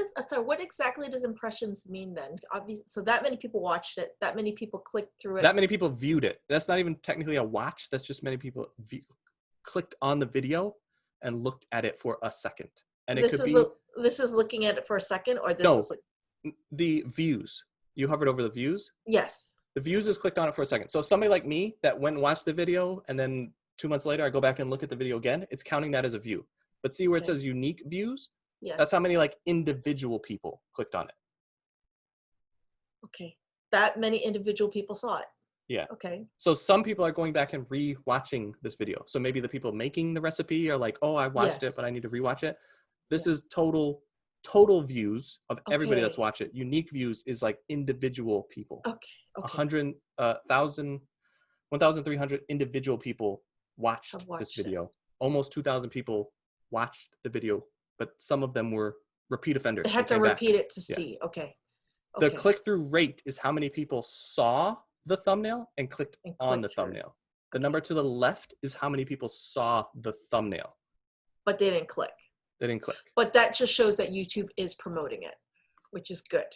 exactly does impressions mean then? Obviously, so that many people watched it, that many people clicked through it. That many people viewed it. That's not even technically a watch. That's just many people clicked on the video and looked at it for a second. And it could be This is looking at it for a second, or this No. is like, The views. You hovered over the views. yes. The views is clicked on it for a second. So somebody like me that went and watched the video and then 2 months later I go back and look at the video again, it's counting that as a view. But see where it Okay. says unique views? Yes. That's how many like individual people clicked on it. Okay. That many individual people saw it. Yeah. Okay. So some people are going back and re-watching this video. So maybe the people making the recipe are like, oh, I watched it, Yes. but I need to rewatch it. This Yes. is total views of everybody that's Okay. watched it. Unique views is like individual people. Okay. Okay. 1,300 individual people watched Have this watched it. video. Almost 2,000 people watched the video, but some of them were repeat offenders. They have to came back. repeat it to Yeah. see. Okay. The Okay. click-through rate is how many people saw the thumbnail and clicked And on the clicked through. thumbnail. The number to the left is how many people saw the thumbnail. But they didn't click. They didn't click, But that just shows that YouTube is promoting it, which is good.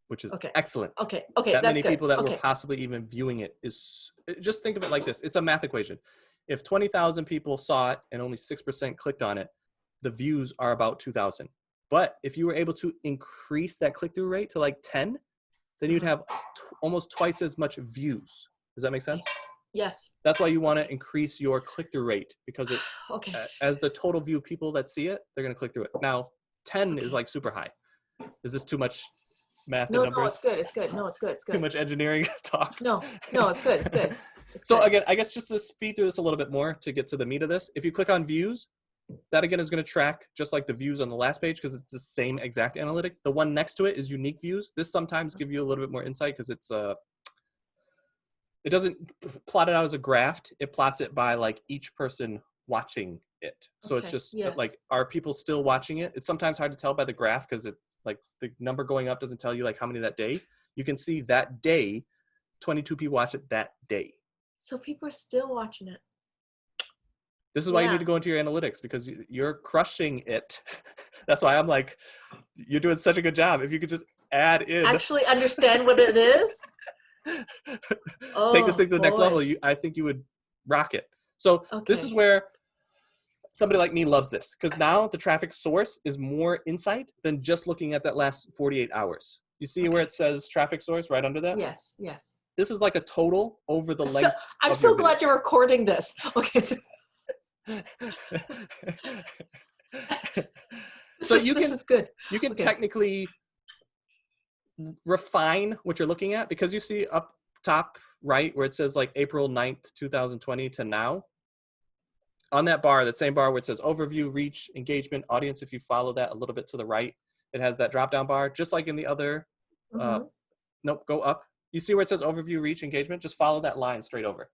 which is Okay. excellent. Okay. Okay. That That's many good. people that Okay. were possibly even viewing it is, just think of it like this. It's a math equation. If 20,000 people saw it and only 6% clicked on it, the views are about 2,000. But if you were able to increase that click-through rate to like 10, then you'd have almost twice as much views. Does that make sense? Yes. That's why you want to increase your click-through rate, because it, Okay. as the total view people that see it, they're going to click through it. Now, 10 is Okay. like super high. Is this too much math No, and numbers? no, it's good. It's good. No, it's good. It's Too good. much engineering talk? No, no, it's good. It's good. It's So good. again, I guess just to speed through this a little bit more to get to the meat of this, if you click on views, that again is going to track just like the views on the last page because it's the same exact analytic. The one next to it is unique views. This sometimes give you a little bit more insight because it's it doesn't plot it out as a graph. It plots it by like each person watching it. So it's Okay, just yes. like, are people still watching it? It's sometimes hard to tell by the graph because it like the number going up doesn't tell you like how many that day. You can see that day, 22 people watched it that day. So people are still watching it. This is why you Yeah. need to go into your analytics because you're crushing it. That's why I'm like, you're doing such a good job. If you could just add in, Actually understand what it is. take this Oh, thing to the next boy. level, I think you would rock it. So this is Okay. where somebody like me loves this because now the traffic source is more insight than just looking at that last 48 hours. You see where Okay. it says traffic source right under that? Yes. Yes. This is like a total over the So length. I'm of so your glad you're recording this. Okay. So So this you is good. You can Okay. technically refine what you're looking at because you see up top right where it says like April 9th, 2020 to now. On that bar, that same bar where it says overview, reach, engagement, audience, if you follow that a little bit to the right, it has that drop down bar, just like in the other, Mhm. nope, go up. You see where it says overview, reach, engagement? Just follow that line straight over.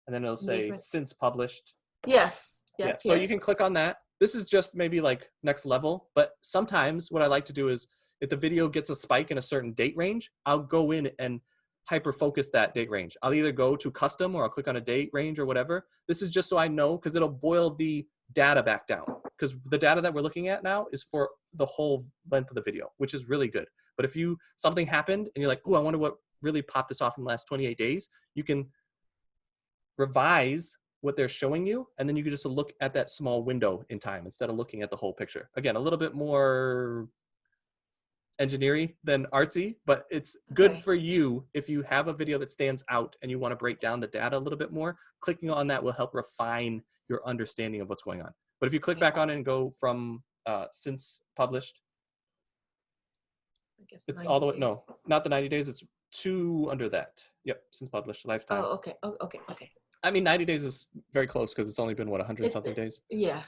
And then it'll say Engagement. since published. Yes. Yeah, Yes. so here. you can click on that. This is just maybe like next level, but sometimes what I like to do is if the video gets a spike in a certain date range, I'll go in and hyper focus that date range. I'll either go to custom or I'll click on a date range or whatever. This is just so I know because it'll boil the data back down because the data that we're looking at now is for the whole length of the video, which is really good. But if something happened and you're like, oh, I wonder what really popped this off in the last 28 days, you can revise what they're showing you, and then you can just look at that small window in time instead of looking at the whole picture. Again, a little bit more engineering than artsy, but it's good Okay. for you if you have a video that stands out and you want to break down the data a little bit more. Clicking on that will help refine your understanding of what's going on. But if you click Okay. back on it and go from since published, I guess it's 90 all the way, days. no, not the 90 days, it's 2 under that. Yep, since published, lifetime. Oh, okay. Oh, okay. Okay. I mean, 90 days is very close because it's only been, what, 100 something days? Yeah.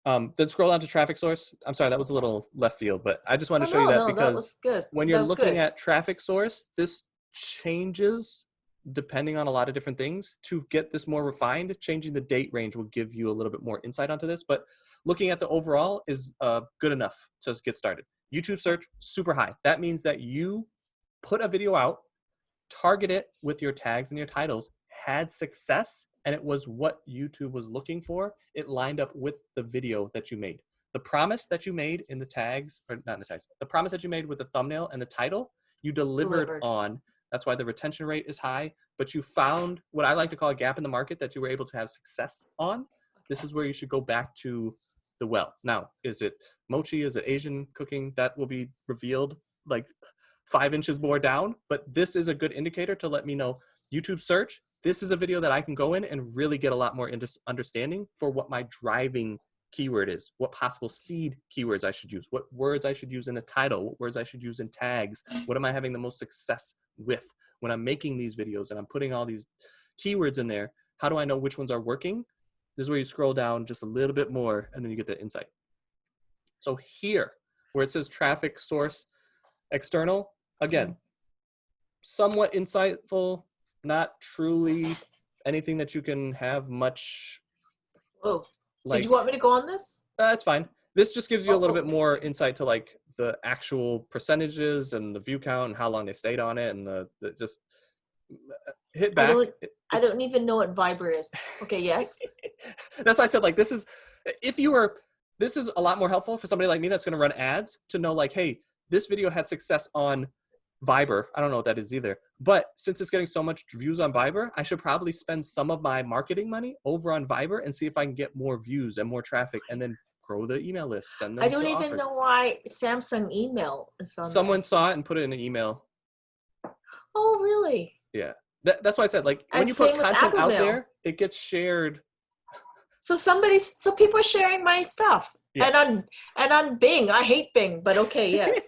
Then scroll down to traffic source. I'm sorry, that was a little left field, but I just wanted to show you that that because was good. when That you're was looking good. at traffic source, this changes depending on a lot of different things. To get this more refined, changing the date range will give you a little bit more insight onto this, but looking at the overall is good enough to get started. YouTube search, super high. That means that you put a video out, target it with your tags and your titles, had success, and it was what YouTube was looking for. It lined up with the video that you made. The promise that you made in the tags, or not in the tags, the promise that you made with the thumbnail and the title, you delivered on. That's why the retention rate is high, but you found what I like to call a gap in the market that you were able to have success on. This is where you should go back to the well. Now, is it mochi? Is it Asian cooking? That will be revealed like 5 inches more down. But this is a good indicator to let me know YouTube search. This is a video that I can go in and really get a lot more understanding for what my driving keyword is, what possible seed keywords I should use, what words I should use in the title, what words I should use in tags, what am I having the most success with when I'm making these videos and I'm putting all these keywords in there. How do I know which ones are working? This is where you scroll down just a little bit more and then you get the insight. So here, where it says traffic source external, again, somewhat insightful, not truly anything that you can have much. Oh, like, did you want me to go on this? That's fine. This just gives you a little bit more insight to like the actual percentages and the view count and how long they stayed on it and the just hit back. I don't even know what Viber is. Okay, yes. That's why I said like this is a lot more helpful for somebody like me that's going to run ads to know like, hey, this video had success on Viber. I don't know what that is either. But since it's getting so much views on Viber, I should probably spend some of my marketing money over on Viber and see if I can get more views and more traffic and then grow the email list. Send them I don't to even offers. know why Samsung email is on Someone there. saw it and put it in an email. Oh, really? Yeah. That's why I said like when And you put same with content out Applemail. there, it gets shared. So people are sharing my stuff. Yes. And on Bing. I hate Bing, but okay, yes.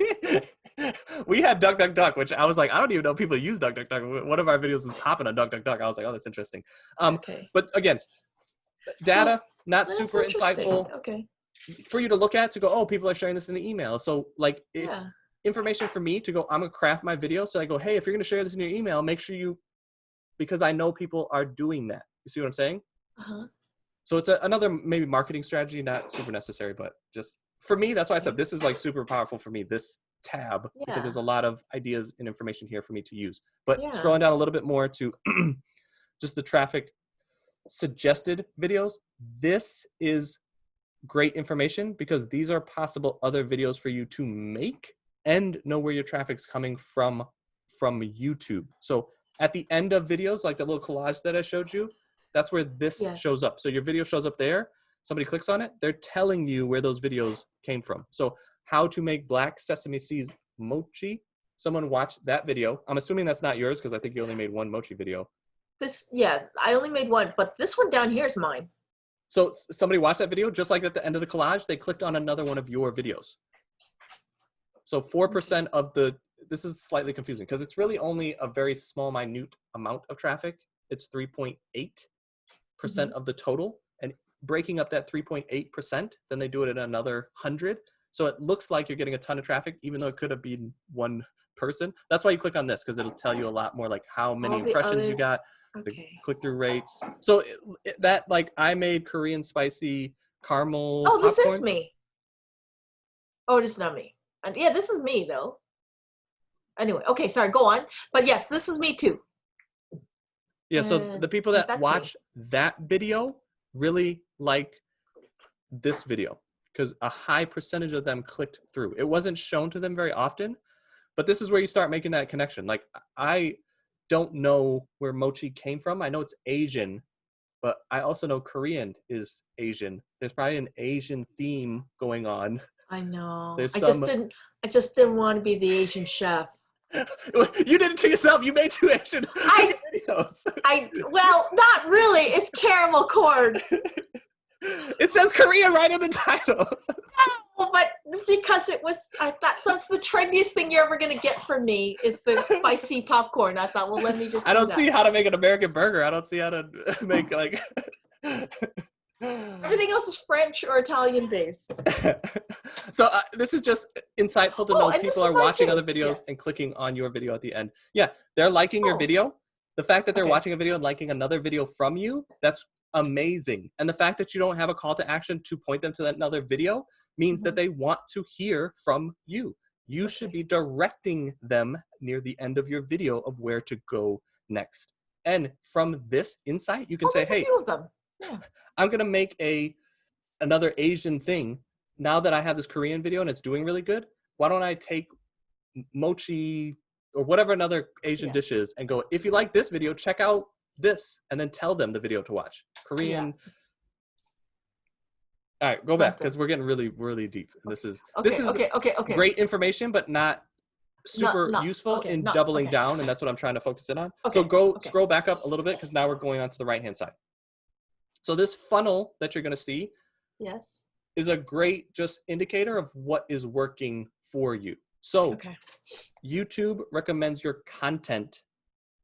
We had DuckDuckDuck, which I was like, I don't even know people use DuckDuckDuck. One of our videos was popping on DuckDuckDuck. I was like, oh, that's interesting. Okay. But again, data, not That's super interesting. insightful Okay. for you to look at to go, oh, people are sharing this in the email. So like it's information for me to go, I'm gonna craft my video. So I go, hey, if you're gonna share this in your email, make sure you, because I know people are doing that. You see what I'm saying? Uh-huh. So it's another maybe marketing strategy, not super necessary, but just for me, that's why I said this is like super powerful for me, this tab, because there's a lot of ideas and information here for me to use. But scrolling down a little bit more to just the traffic suggested videos, this is great information because these are possible other videos for you to make and know where your traffic's coming from YouTube. So at the end of videos, like the little collage that I showed you, that's where this shows up. So your video shows up there. Somebody clicks on it. They're telling you where those videos came from. So how to make black sesame seeds mochi. Someone watched that video. I'm assuming that's not yours because I think you only made one mochi video. I only made one, but this one down here is mine. So somebody watched that video, just like at the end of the collage, they clicked on another one of your videos. So 4% of this is slightly confusing because it's really only a very small, minute amount of traffic. It's 3.8% of the total. And breaking up that 3.8%, then they do it at another 100. So it looks like you're getting a ton of traffic, even though it could have been one person. That's why you click on this, because it'll tell you a lot more like how many impressions you got, the click-through rates. So that like I made Korean spicy caramel popcorn. This is me. Oh, it is not me. And yeah, this is me though. Anyway, okay, sorry, go on. But yes, this is me too. Yeah, so the people that watch that video really like this video because a high percentage of them clicked through. It wasn't shown to them very often, but this is where you start making that connection. Like, I don't know where mochi came from. I know it's Asian, but I also know Korean is Asian. There's probably an Asian theme going on. I know. There's I just didn't want to be the Asian chef. You did it to yourself. You made 2 Asian videos. Well, not really. It's caramel corn. It says Korean right in the title. No, but because I thought that's the trendiest thing you're ever gonna get from me is the spicy popcorn. I thought, well, let me just. I don't see how to make an American burger. I don't see how to make like. Everything else is French or Italian based. So this is just insightful to know people are watching other videos and clicking on your video at the end. Yeah, they're liking your video. The fact that they're watching a video and liking another video from you, that's amazing. And the fact that you don't have a call to action to point them to that another video means that they want to hear from you. You should be directing them near the end of your video of where to go next. And from this insight, you can say, hey, I'm going to make another Asian thing. Now that I have this Korean video and it's doing really good, why don't I take mochi or whatever another Asian dish is and go, if you like this video, check out this, and then tell them the video to watch. Korean. All right, go back Something. because we're getting really, really deep. And this is Okay. great information, but not super Not useful okay. in Not doubling okay. down, and that's what I'm trying to focus in on. Okay. So go Okay. scroll back up a little bit because now we're going on to the right-hand side. So this funnel that you're going to see Yes. is a great just indicator of what is working for you. So Okay. YouTube recommends your content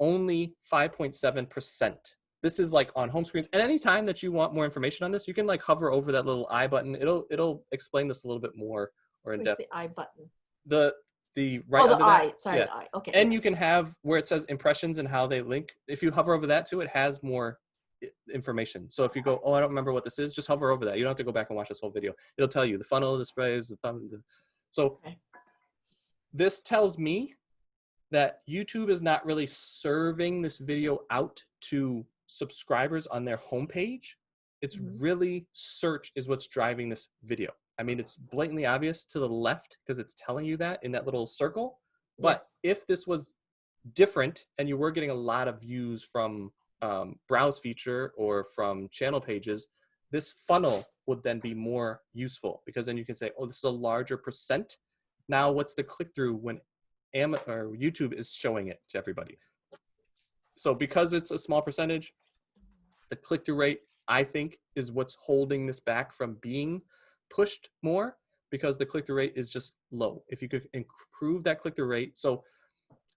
only 5.7%. This is like on home screens. And anytime that you want more information on this, you can like hover over that little I button. It'll explain this a little bit more or in Where's depth. the I button? The right Oh, the under that. I. Sorry, Yeah. the I. Okay. And you yes. can have where it says impressions and how they link. If you hover over that too, it has more information. So if you go, oh, I don't remember what this is, just hover over that. You don't have to go back and watch this whole video. It'll tell you the funnel displays, the thumb. So Okay. this tells me that YouTube is not really serving this video out to subscribers on their homepage. It's really search is what's driving this video. I mean, it's blatantly obvious to the left because it's telling you that in that little circle. But Yes. if this was different and you were getting a lot of views from browse feature or from channel pages, this funnel would then be more useful because then you can say, oh, this is a larger percent. Now, what's the click-through when or YouTube is showing it to everybody? So because it's a small percentage, the click-through rate, I think, is what's holding this back from being pushed more because the click-through rate is just low. If you could improve that click-through rate. So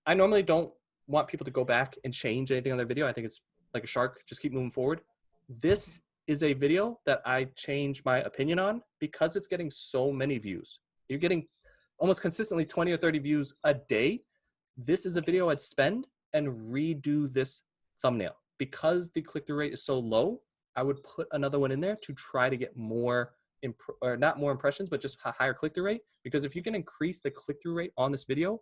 I normally don't want people to go back and change anything on their video. I think it's like a shark, just keep moving forward. This is a video that I change my opinion on because it's getting so many views. You're getting almost consistently 20 or 30 views a day. This is a video I'd spend and redo this thumbnail. Because the click-through rate is so low, I would put another one in there to try to get more, or not more impressions, but just a higher click-through rate. Because if you can increase the click-through rate on this video,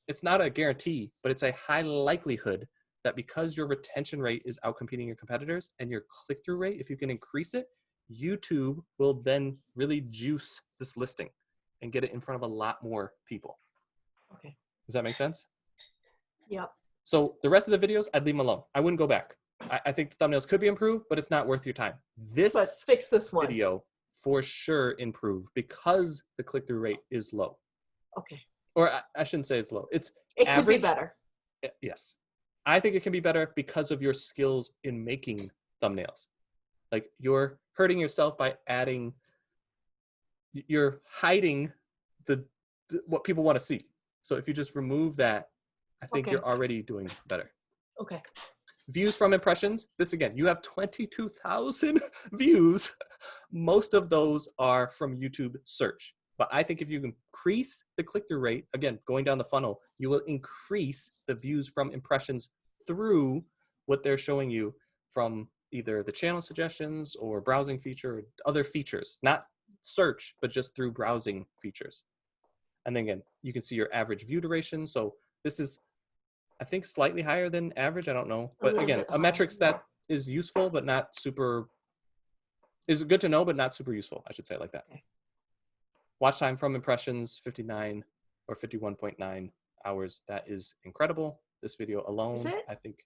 it's not a guarantee, but it's a high likelihood that because your retention rate is outcompeting your competitors and your click-through rate, if you can increase it, YouTube will then really juice this listing and get it in front of a lot more people. Okay. Does that make sense? Yep. So the rest of the videos, I'd leave them alone. I wouldn't go back. I think the thumbnails could be improved, but it's not worth your time. But This fix this one. video for sure improve because the click-through rate is low. Okay. Or I shouldn't say it's low. It could be average. better. Yes. I think it can be better because of your skills in making thumbnails. Like you're hurting yourself by adding, you're hiding what people want to see. So if you just remove that, I think you're already doing better. Okay. Views from impressions. This again, you have 22,000 views. Most of those are from YouTube search. But I think if you increase the click-through rate, again, going down the funnel, you will increase the views from impressions through what they're showing you from either the channel suggestions or browsing feature or other features, not search, but just through browsing features. And then again, you can see your average view duration. So this is, I think, slightly higher than average. I don't know. But again, a metrics that is useful, but not super, is good to know, but not super useful. I should say it like that. Okay. Watch time from impressions, 59 or 51.9 hours. That is incredible. This video alone, I think,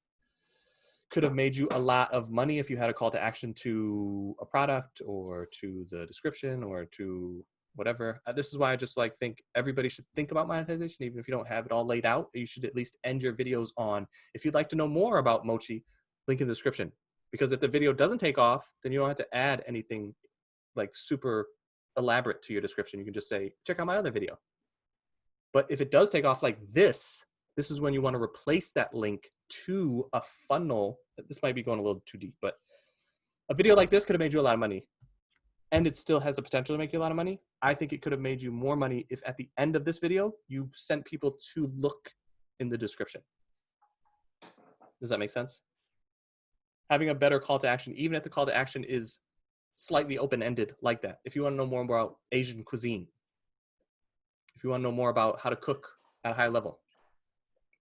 could have made you a lot of money if you had a call to action to a product or to the description or to whatever. This is why I just think everybody should think about monetization, even if you don't have it all laid out. You should at least end your videos on, if you'd like to know more about Mochi, link in the description. Because if the video doesn't take off, then you don't have to add anything like super elaborate to your description. You can just say, check out my other video. But if it does take off like this is when you want to replace that link to a funnel. This might be going a little too deep, but a video like this could have made you a lot of money. And it still has the potential to make you a lot of money. I think it could have made you more money if at the end of this video, you sent people to look in the description. Does that make sense? Having a better call to action, even if the call to action is slightly open-ended like that. If you want to know more about Asian cuisine, if you want to know more about how to cook at a high level,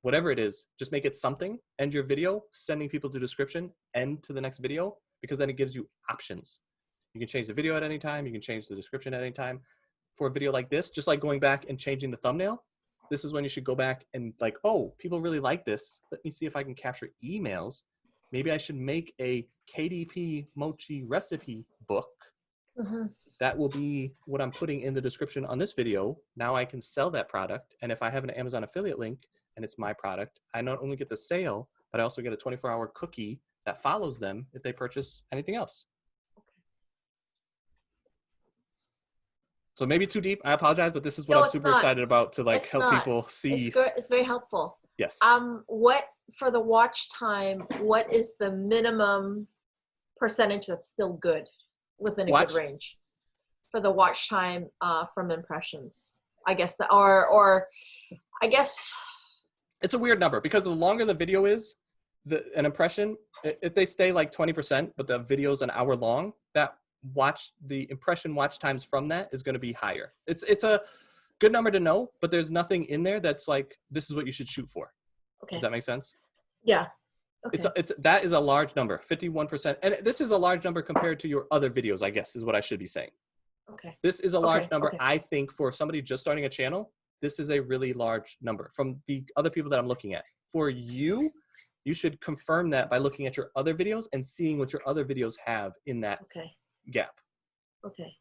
whatever it is, just make it something. End your video, sending people to description, end to the next video, because then it gives you options. You can change the video at any time. You can change the description at any time. For a video like this, just like going back and changing the thumbnail, this is when you should go back and oh, people really like this. Let me see if I can capture emails. Maybe I should make a KDP Mochi recipe book Mhm. That will be what I'm putting in the description on this video. Now I can sell that product. And if I have an Amazon affiliate link and it's my product, I not only get the sale, but I also get a 24-hour cookie that follows them if they purchase anything else. So maybe too deep. I apologize, but this is what No, I'm it's super not. excited about to like It's help not. people It's see. good. It's very helpful. Yes. What for the watch time? What is the minimum percentage that's still good within a Watch. good range for the watch time from impressions? I guess that, or I guess It's a weird number because the longer the video is, an impression, if they stay like 20%, but the video's an hour long, the impression watch times from that is going to be higher. It's a good number to know, but there's nothing in there that's like, this is what you should shoot for. okay. Does that make sense? Yeah. Okay. That is a large number, 51%. And this is a large number compared to your other videos, I guess, is what I should be saying. Okay. This is a large number. Okay. I think for somebody just starting a channel, this is a really large number from the other people that I'm looking at. For you, you should confirm that by looking at your other videos and seeing what your other videos have in that gap. Okay.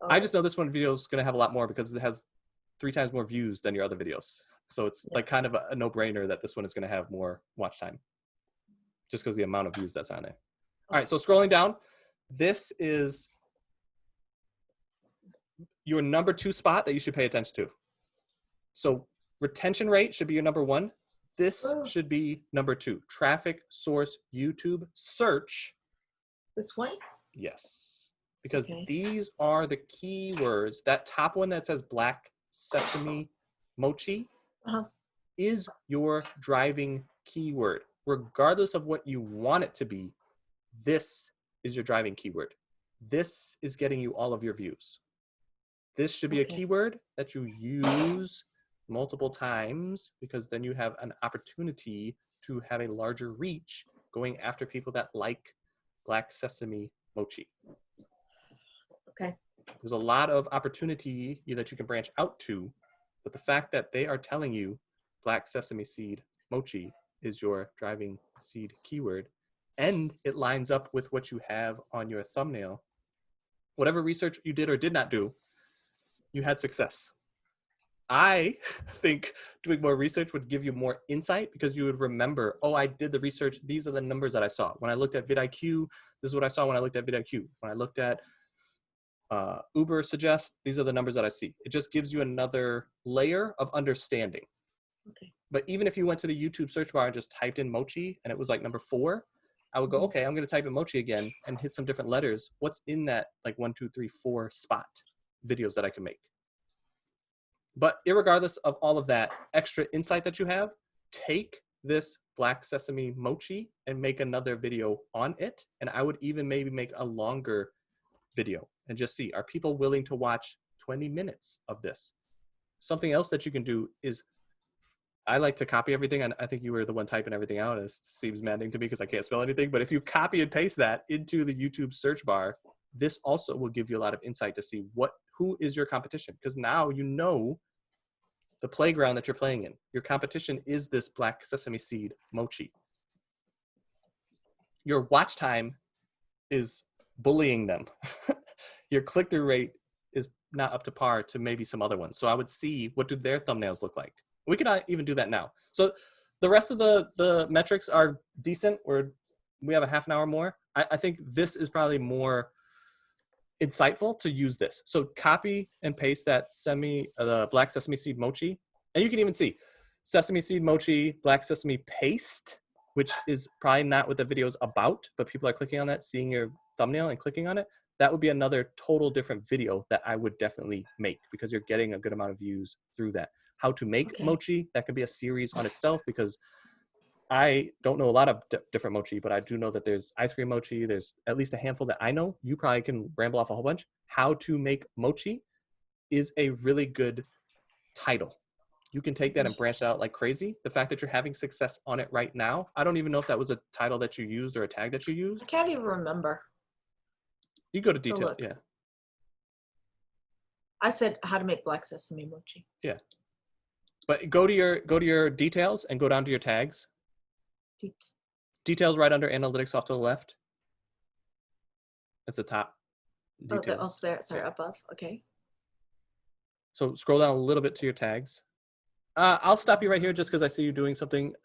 I just know this one video is going to have a lot more because it has 3 times more views than your other videos. So it's like kind of a no-brainer that this one is going to have more watch time just because the amount of views that's on it. All right, so scrolling down, this is your number 2 spot that you should pay attention to. So retention rate should be your number 1. This should be number 2. Traffic source YouTube search. This one? Yes. Because these are the keywords. That top one that says black sesame mochi is your driving keyword. Regardless of what you want it to be, this is your driving keyword. This is getting you all of your views. This should be a keyword that you use multiple times because then you have an opportunity to have a larger reach going after people that like black sesame mochi. Okay. There's a lot of opportunity that you can branch out to, but the fact that they are telling you black sesame seed mochi is your driving seed keyword, and it lines up with what you have on your thumbnail. Whatever research you did or did not do, you had success. I think doing more research would give you more insight because you would remember, oh, I did the research. These are the numbers that I saw. When I looked at vidIQ, this is what I saw when I looked at vidIQ. When I looked at Uber Suggest, these are the numbers that I see. It just gives you another layer of understanding. Okay. But even if you went to the YouTube search bar and just typed in mochi and it was like number 4, I would go, okay, I'm going to type in mochi again and hit some different letters. What's in that like 1, 2, 3, 4 spot videos that I can make? But irregardless of all of that extra insight that you have, take this black sesame mochi and make another video on it. And I would even maybe make a longer video and just see, are people willing to watch 20 minutes of this? Something else that you can do is, I like to copy everything, and I think you were the one typing everything out. It seems maddening to me because I can't spell anything. But if you copy and paste that into the YouTube search bar, this also will give you a lot of insight to see who is your competition. Because now you know the playground that you're playing in. Your competition is this black sesame seed mochi. Your watch time is bullying them. Your click-through rate is not up to par to maybe some other ones. So I would see, what do their thumbnails look like? We could not even do that now. So the rest of the metrics are decent. We have a half an hour more. I think this is probably more insightful to use this. So copy and paste that black sesame seed mochi. And you can even see sesame seed mochi, black sesame paste, which is probably not what the video is about, but people are clicking on that, seeing your thumbnail and clicking on it. That would be another total different video that I would definitely make because you're getting a good amount of views through that. How to make mochi, that could be a series on itself because I don't know a lot of different mochi, but I do know that there's ice cream mochi. There's at least a handful that I know. You probably can ramble off a whole bunch. How to make mochi is a really good title. You can take that and branch it out like crazy. The fact that you're having success on it right now, I don't even know if that was a title that you used or a tag that you used. I can't even remember. You go to detail, yeah. I said how to make black sesame mochi. Yeah. But go to your details and go down to your tags. Details right under analytics off to the left. That's the top. Oh, they're details. up there. Sorry, Yeah. above. Okay. So scroll down a little bit to your tags. I'll stop you right here just because I see you doing something.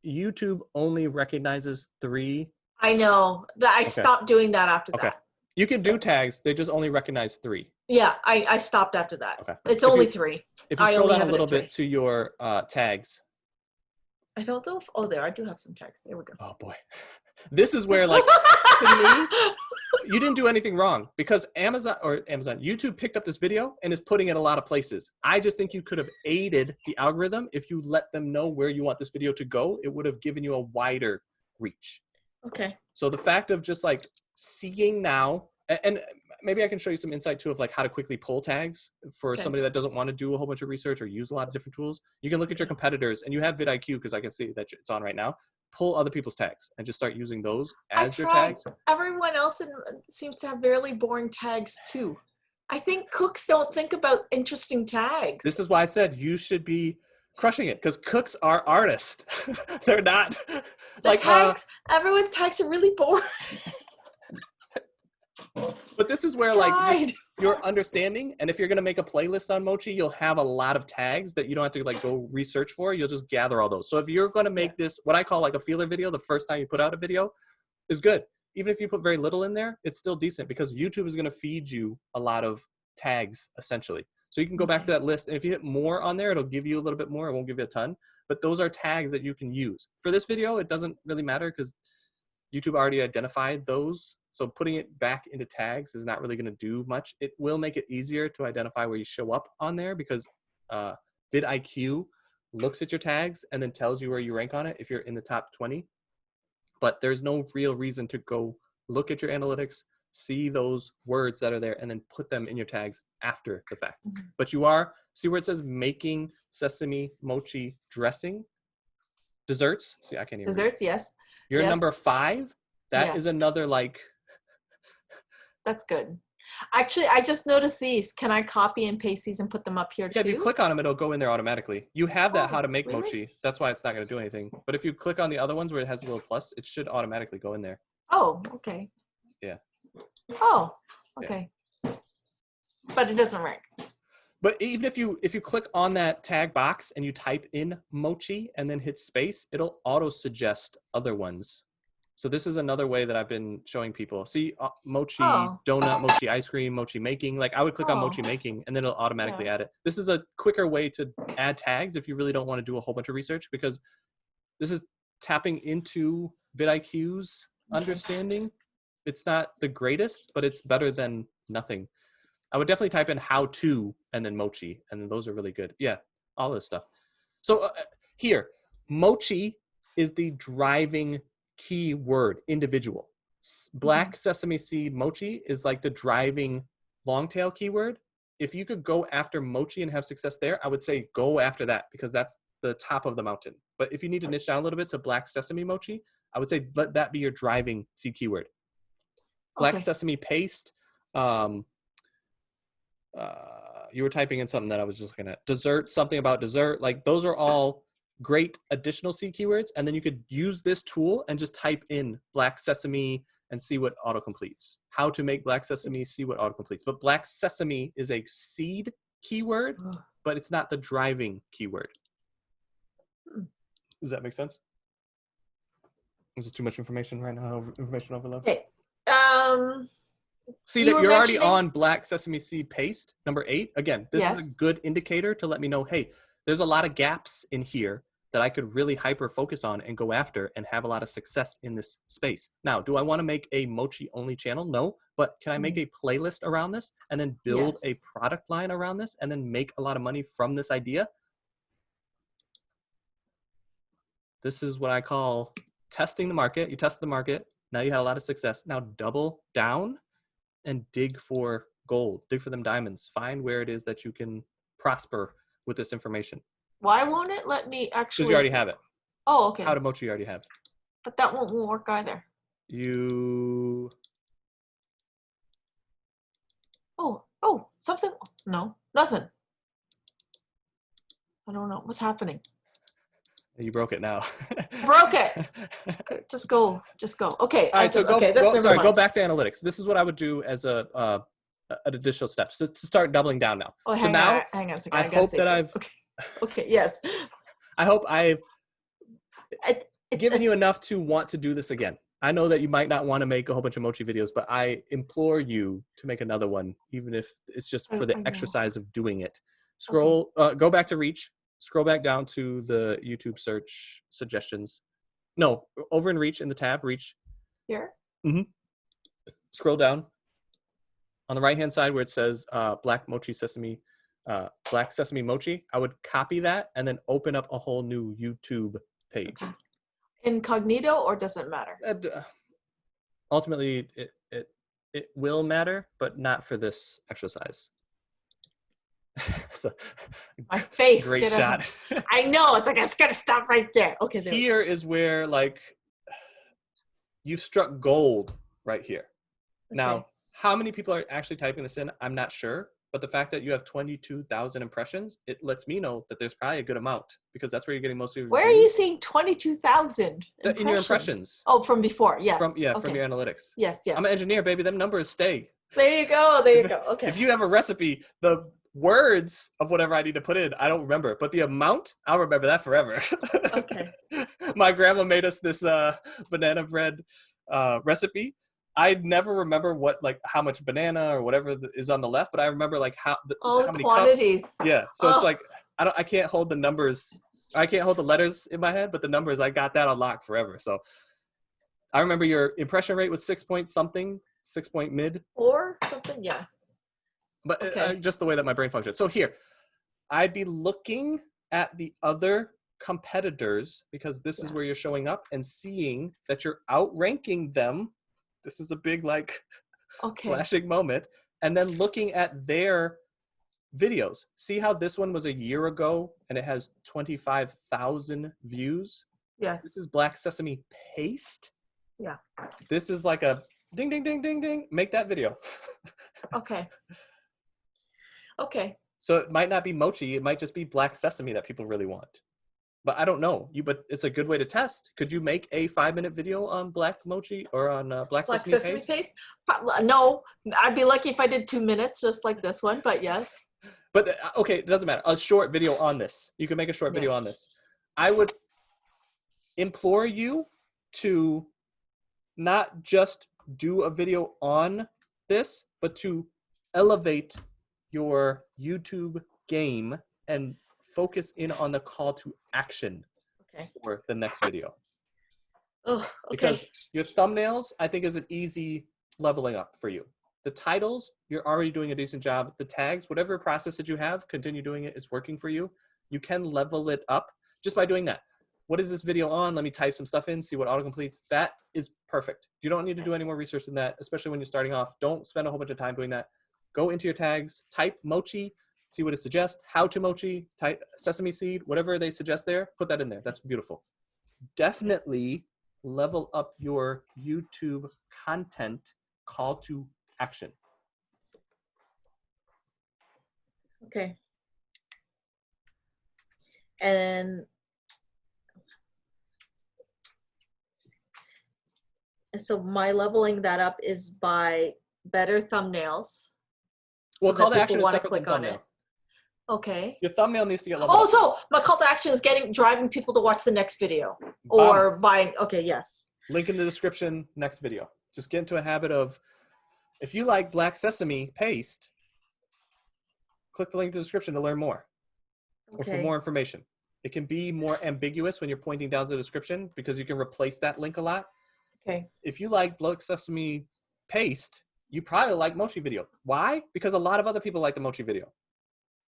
YouTube only recognizes 3. I know that I Okay. stopped doing that after Okay. that. You can do tags. They just only recognize 3. Yeah, I stopped after that. Okay. It's If only you- 3. If you I scroll only down a have it at little 3. bit to your tags. I don't know if, oh, there, I do have some text. There we go. Oh boy. This is where, like, to me, you didn't do anything wrong because YouTube picked up this video and is putting it a lot of places. I just think you could have aided the algorithm if you let them know where you want this video to go. It would have given you a wider reach. Okay. So the fact of just like seeing now, and maybe I can show you some insight too of like how to quickly pull tags for Okay. somebody that doesn't want to do a whole bunch of research or use a lot of different tools. You can look at your competitors, and you have vidIQ because I can see that it's on right now. Pull other people's tags and just start using those as your tags. Everyone else seems to have really boring tags too. I think cooks don't think about interesting tags. This is why I said you should be crushing it because cooks are artists. They're not like tags. Everyone's tags are really boring. But this is where like just your understanding, and if you're gonna make a playlist on Mochi, you'll have a lot of tags that you don't have to like go research for. You'll just gather all those. So if you're gonna make this what I call like a feeler video, the first time you put out a video is good. Even if you put very little in there, it's still decent because YouTube is gonna feed you a lot of tags essentially. So you can go back to that list, and if you hit more on there, it'll give you a little bit more. It won't give you a ton, but those are tags that you can use. For this video, it doesn't really matter because YouTube already identified those. So putting it back into tags is not really going to do much. It will make it easier to identify where you show up on there because vidIQ looks at your tags and then tells you where you rank on it if you're in the top 20. But there's no real reason to go look at your analytics, see those words that are there, and then put them in your tags after the fact. But you are, see where it says making sesame mochi dressing? Desserts? See, I can't even read. Desserts, yes. You're Yes. number 5. That Yeah. is another like. That's good. Actually, I just noticed these. Can I copy and paste these and put them up here Yeah, too? if you click on them, it'll go in there automatically. You have that Oh, how to make really? mochi. That's why it's not going to do anything. But if you click on the other ones where it has a little plus, it should automatically go in there. Oh, okay. Yeah. Oh, okay. But it doesn't rank. But even if you click on that tag box and you type in mochi and then hit space, it'll auto suggest other ones. So this is another way that I've been showing people. See, mochi donut, mochi ice cream, mochi making. Like I would click on mochi making and then it'll automatically add it. This is a quicker way to add tags if you really don't want to do a whole bunch of research because this is tapping into vidIQ's understanding. It's not the greatest, but it's better than nothing. I would definitely type in how to and then mochi, and then those are really good. Yeah, all this stuff. So here, mochi is the driving keyword, individual. Black sesame seed mochi is like the driving long tail keyword. If you could go after mochi and have success there, I would say go after that because that's the top of the mountain. But if you need to niche down a little bit to black sesame mochi, I would say let that be your driving seed keyword. Black sesame paste. You were typing in something that I was just looking at. Dessert, something about dessert. Like those are all great additional seed keywords. And then you could use this tool and just type in black sesame and see what autocompletes. How to make black sesame, see what autocompletes. But black sesame is a seed keyword, but it's not the driving keyword. Does that make sense? Is this too much information right now? Information overload? Okay. See that you're already on black sesame seed paste, number 8. Again, this is a good indicator to let me know, hey, there's a lot of gaps in here that I could really hyper focus on and go after and have a lot of success in this space. Now, do I want to make a mochi only channel? No, but can I make a playlist around this and then build a product line around this and then make a lot of money from this idea? This is what I call testing the market. You test the market. Now you had a lot of success. Now double down and dig for gold, dig for them diamonds, find where it is that you can prosper with this information. Why won't it let me actually? Because you already have it. Oh, okay. How to mochi you already have. But that won't work either. Oh, something. No, nothing. I don't know what's happening. You broke it now. Broke it. Just go. Okay. All right, so go, okay, that's go never sorry, go mind. back to analytics. This is what I would do as an additional step to start doubling down now. Oh, So now hang on a second. I gotta hope save that this. I've Okay, yes. I hope I've It, given you enough to want to do this again. I know that you might not want to make a whole bunch of mochi videos, but I implore you to make another one, even if it's just for the I know. exercise of doing it. Scroll, go back to Reach, scroll back down to the YouTube search suggestions. No, over in Reach, in the tab, Reach. Here? Scroll down. On the right-hand side where it says Black Sesame Mochi, I would copy that and then open up a whole new YouTube page. Okay. Incognito, or does it matter? Ultimately, it will matter, but not for this exercise. So, My face. great shot. I know. It's like, I just got to stop right there. Okay, there. Here is where, like, you struck gold right here. Okay. Now, how many people are actually typing this in, I'm not sure. But the fact that you have 22,000 impressions, it lets me know that there's probably a good amount, because that's where you're getting most of your Where are views. you seeing 22,000 In your impressions. Oh, from before. Yes. From your Okay. analytics. Yes. I'm an engineer, baby. Them numbers stay. There you go. Okay. If you have a recipe, the words of whatever I need to put in, I don't remember. But the amount, I'll remember that forever. Okay. My grandma made us this banana bread recipe. I never remember how much banana or whatever is on the left, but I remember like how many quantities. cups. Yeah, so it's like I can't hold the numbers. I can't hold the letters in my head, but the numbers, I got that on lock forever. So I remember your impression rate was 6 point something, 6 point mid, or something. Yeah. but Okay. just the way that my brain functions. So here, I'd be looking at the other competitors, because this is where you're showing up, and seeing that you're outranking them. This is a big, like, flashing moment. And then looking at their videos. See how this one was a year ago and it has 25,000 views? Yes. This is Black Sesame Paste. Yeah. This is like a ding, ding, ding, ding, ding. Make that video. Okay. So it might not be mochi. It might just be Black Sesame that people really want. But I don't know. But it's a good way to test. Could you make a 5-minute video on black mochi or on Black Sesame Paste? No, I'd be lucky if I did 2 minutes, just like this one. But yes. But okay, it doesn't matter. A short video on this. You can make a short video on this. I would implore you to not just do a video on this, but to elevate your YouTube game and focus in on the call to action for the next video. Oh, okay. Because your thumbnails, I think, is an easy leveling up for you. The titles, you're already doing a decent job. The tags, whatever process that you have, continue doing it. It's working for you. You can level it up just by doing that. What is this video on? Let me type some stuff in, see what autocompletes. That is perfect. You don't need to do any more research than that, especially when you're starting off. Don't spend a whole bunch of time doing that. Go into your tags, type mochi, see what it suggests, how to mochi, type sesame seed, whatever they suggest there, put that in there. That's beautiful. Definitely level up your YouTube content call to action. Okay. And so my leveling that up is by better thumbnails. Well, call to action is separate from thumbnail. Okay. Your thumbnail needs to get leveled up. up. So my call to action is driving people to watch the next video or buying. Okay, yes. Link in the description, next video. Just get into a habit of, if you like Black Sesame Paste, click the link in the description to learn more or for more information. It can be more ambiguous when you're pointing down the description because you can replace that link a lot. Okay. If you like Black Sesame Paste, you probably like Mochi video. Why? Because a lot of other people like the Mochi video.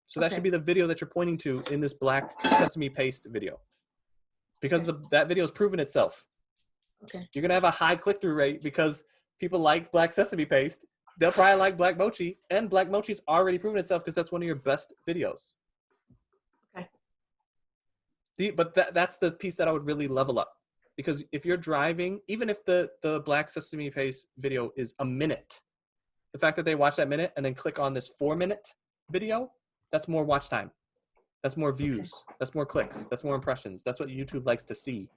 So that should be the video that you're pointing to in this Black Sesame Paste video. Because that video has proven itself. Okay. You're going to have a high click-through rate because people like Black Sesame Paste. They'll probably like Black Mochi. And Black Mochi's already proven itself because that's one of your best videos. Okay. But that's the piece that I would really level up. Because if you're driving, even if the Black Sesame Paste video is a minute, the fact that they watch that minute and then click on this 4-minute video, that's more watch time. That's more views. That's more clicks. That's more impressions. That's what YouTube likes to see.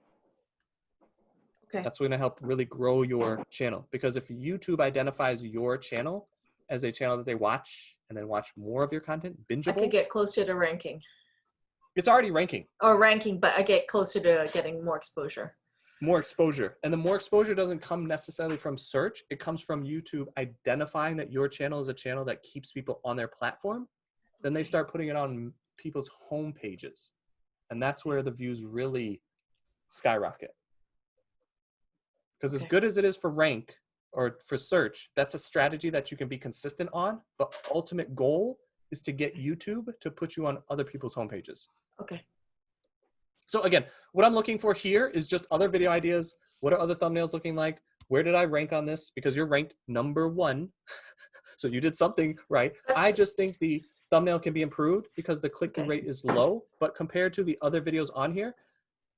Okay. That's going to help really grow your channel. Because if YouTube identifies your channel as a channel that they watch and then watch more of your content, I bingeable, could get closer to ranking. it's already ranking. Or ranking, but I get closer to getting more exposure. More exposure. And the more exposure doesn't come necessarily from search. It comes from YouTube identifying that your channel is a channel that keeps people on their platform. Then they start putting it on people's home pages. And that's where the views really skyrocket. Because as good as it is for rank or for search, that's a strategy that you can be consistent on. But ultimate goal is to get YouTube to put you on other people's homepages. Okay. So again, what I'm looking for here is just other video ideas. What are other thumbnails looking like? Where did I rank on this? Because you're ranked #1. So you did something right. I just think the thumbnail can be improved because the click-through rate is low. But compared to the other videos on here,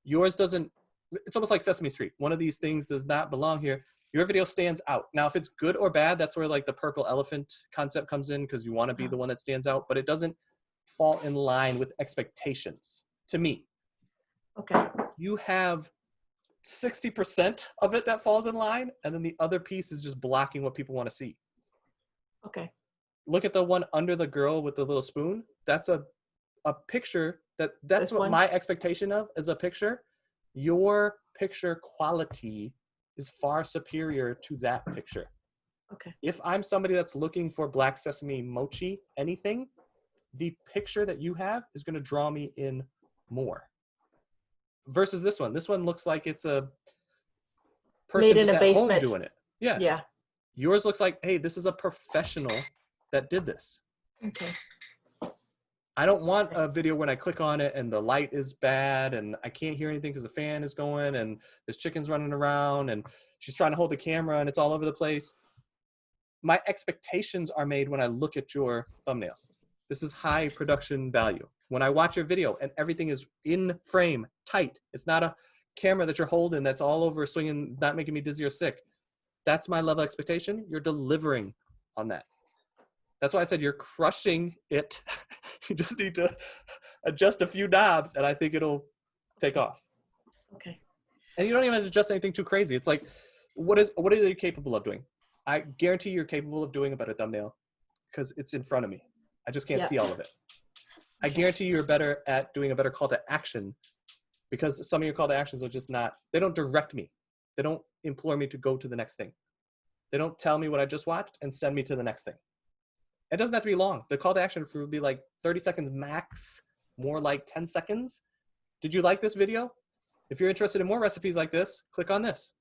yours doesn't, it's almost like Sesame Street. One of these things does not belong here. Your video stands out. Now, if it's good or bad, that's where like the purple elephant concept comes in because you want to be the one that stands out, but it doesn't fall in line with expectations to me. Okay. You have 60% of it that falls in line, and then the other piece is just blocking what people want to see. Okay. Look at the one under the girl with the little spoon. That's a picture that's what my expectation of is a picture. Your picture quality is far superior to that picture. Okay. If I'm somebody that's looking for Black Sesame Mochi anything, the picture that you have is going to draw me in more. Versus this one. This one looks like it's a person made in just a at basement home doing it. Yeah. Yeah. Yours looks like, hey, this is a professional that did this. Okay. I don't want a video when I click on it and the light is bad and I can't hear anything because the fan is going and there's chickens running around and she's trying to hold the camera and it's all over the place. My expectations are made when I look at your thumbnail. This is high production value. When I watch your video and everything is in frame, tight, it's not a camera that you're holding that's all over swinging, not making me dizzy or sick. That's my level of expectation. You're delivering on that. That's why I said you're crushing it. You just need to adjust a few knobs and I think it'll take off. Okay. And you don't even have to adjust anything too crazy. It's like, what are you capable of doing? I guarantee you're capable of doing a better thumbnail because it's in front of me. I just can't see all of it. I guarantee you're better at doing a better call to action because some of your call to actions are just not, they don't direct me. They don't implore me to go to the next thing. They don't tell me what I just watched and send me to the next thing. It doesn't have to be long. The call to action would be like 30 seconds max, more like 10 seconds. Did you like this video? If you're interested in more recipes like this, click on this.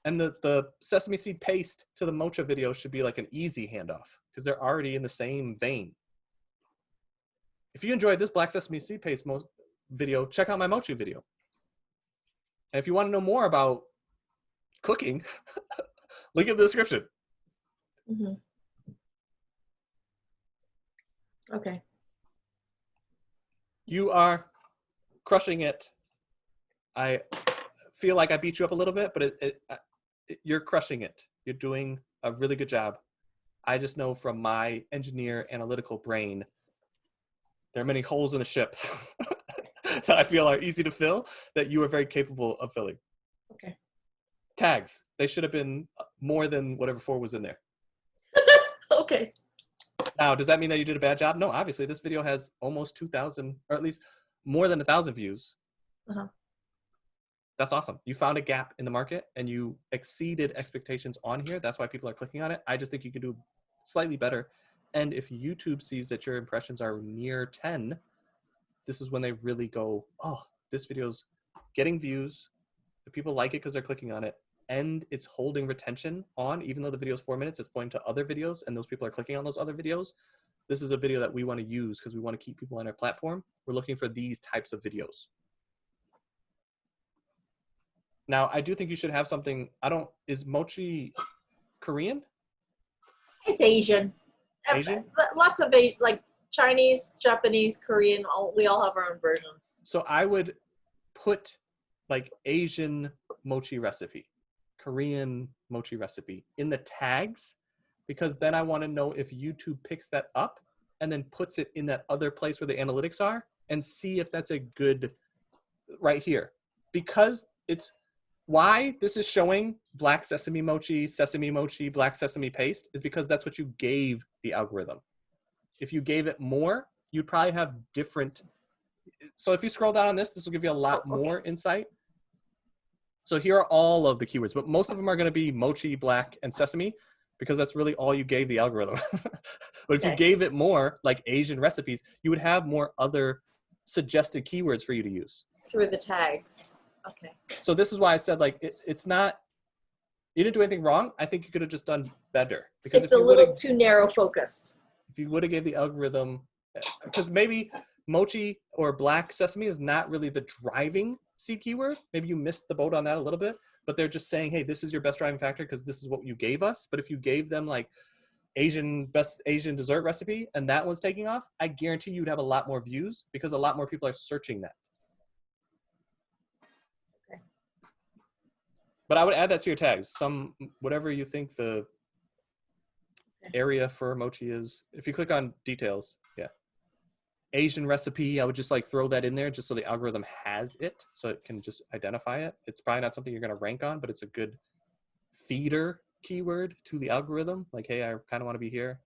And the sesame seed paste to the mocha video should be like an easy handoff because they're already in the same vein. If you enjoyed this Black Sesame Seed Paste video, check out my mochi video. And if you want to know more about cooking, link in the description. Mm-hmm. Okay. You are crushing it. I feel like I beat you up a little bit, but you're crushing it. You're doing a really good job. I just know from my engineer analytical brain, there are many holes in the ship that I feel are easy to fill that you are very capable of filling. Okay. Tags. They should have been more than whatever 4 was in there. Okay. Now, does that mean that you did a bad job? No, obviously. This video has almost 2,000, or at least more than 1,000 views. Uh-huh. That's awesome. You found a gap in the market and you exceeded expectations on here. That's why people are clicking on it. I just think you can do slightly better. And if YouTube sees that your impressions are near 10, this is when they really go, oh, this video's getting views. The people like it because they're clicking on it. And it's holding retention on, even though the video is 4 minutes, it's pointing to other videos and those people are clicking on those other videos. This is a video that we want to use because we want to keep people on our platform. We're looking for these types of videos. Now, I do think you should have something, is mochi Korean? It's Asian. Asian? Lots of like Chinese, Japanese, Korean, we all have our own versions. So I would put like Asian mochi recipe, Korean mochi recipe in the tags, because then I want to know if YouTube picks that up and then puts it in that other place where the analytics are and see if that's a good right here. Because it's why this is showing black sesame mochi, black sesame paste is because that's what you gave the algorithm. If you gave it more, you'd probably have different. So if you scroll down on this will give you a lot more insight. So here are all of the keywords, but most of them are going to be mochi, black, and sesame because that's really all you gave the algorithm. But if you gave it more, like Asian recipes, you would have more other suggested keywords for you to use. Through the tags. Okay. So this is why I said, like, it's not, you didn't do anything wrong. I think you could have just done better. Because It's a little too narrow focused. If you would have gave the algorithm, because maybe mochi or black sesame is not really the driving seed keyword. Maybe you missed the boat on that a little bit, but they're just saying, hey, this is your best driving factor because this is what you gave us. But if you gave them like best Asian dessert recipe and that one's taking off, I guarantee you'd have a lot more views because a lot more people are searching that. Okay. But I would add that to your tags. Whatever you think the area for mochi is. If you click on details, yeah. Asian recipe, I would just like throw that in there just so the algorithm has it so it can just identify it. It's probably not something you're going to rank on, but it's a good feeder keyword to the algorithm. Like, hey, I kind of want to be here.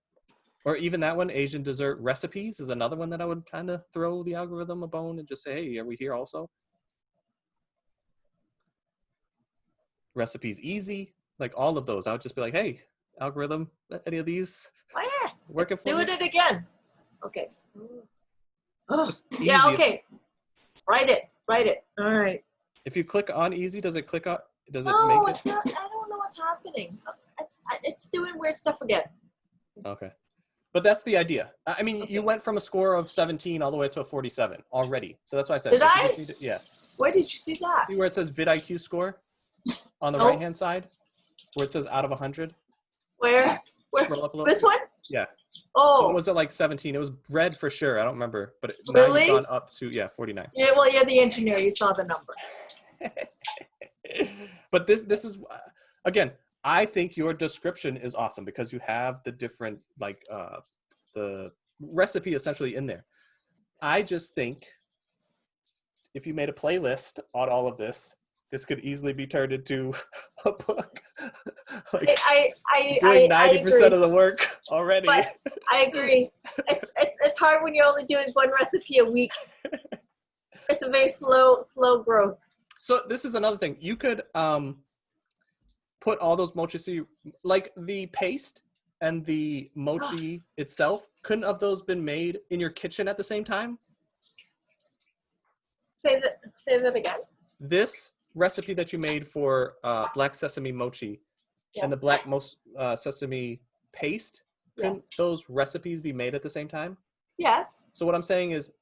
Or even that one, Asian dessert recipes is another one that I would kind of throw the algorithm a bone and just say, hey, are we here also? Recipes easy, like all of those. I would just be like, hey, algorithm, any of these working for doing you? it again. Okay. Oh, Just yeah, easy. okay. Write it. All right. If you click on easy, does it click on, does it No, make it? it's not, I don't know what's happening. It's doing weird stuff again. Okay. But that's the idea. I mean, you went from a score of 17 all the way to a 47 already. So that's why I said. Did so I? yeah. Where did you see that? See where it says vidIQ score on the Oh. right-hand side? Where it says out of 100? Where? Scroll up a little This bit. one? Yeah. Oh. So it was at like 17. It was red for sure. I don't remember. But now Really? you've gone up to, yeah, 49. Yeah, well, you're the engineer. You saw the number. But this is, again, I think your description is awesome because you have the different, like, the recipe essentially in there. I just think if you made a playlist on all of this, this could easily be turned into a book. Like, doing 90% of the work already. But I agree. It's hard when you're only doing one recipe a week. It's a very slow growth. So this is another thing. You could put all those mochi, like the paste and the mochi itself, couldn't have those been made in your kitchen at the same time? Say that again. This recipe that you made for black sesame mochi and the black sesame paste, couldn't those recipes be made at the same time? Yes. So what I'm saying is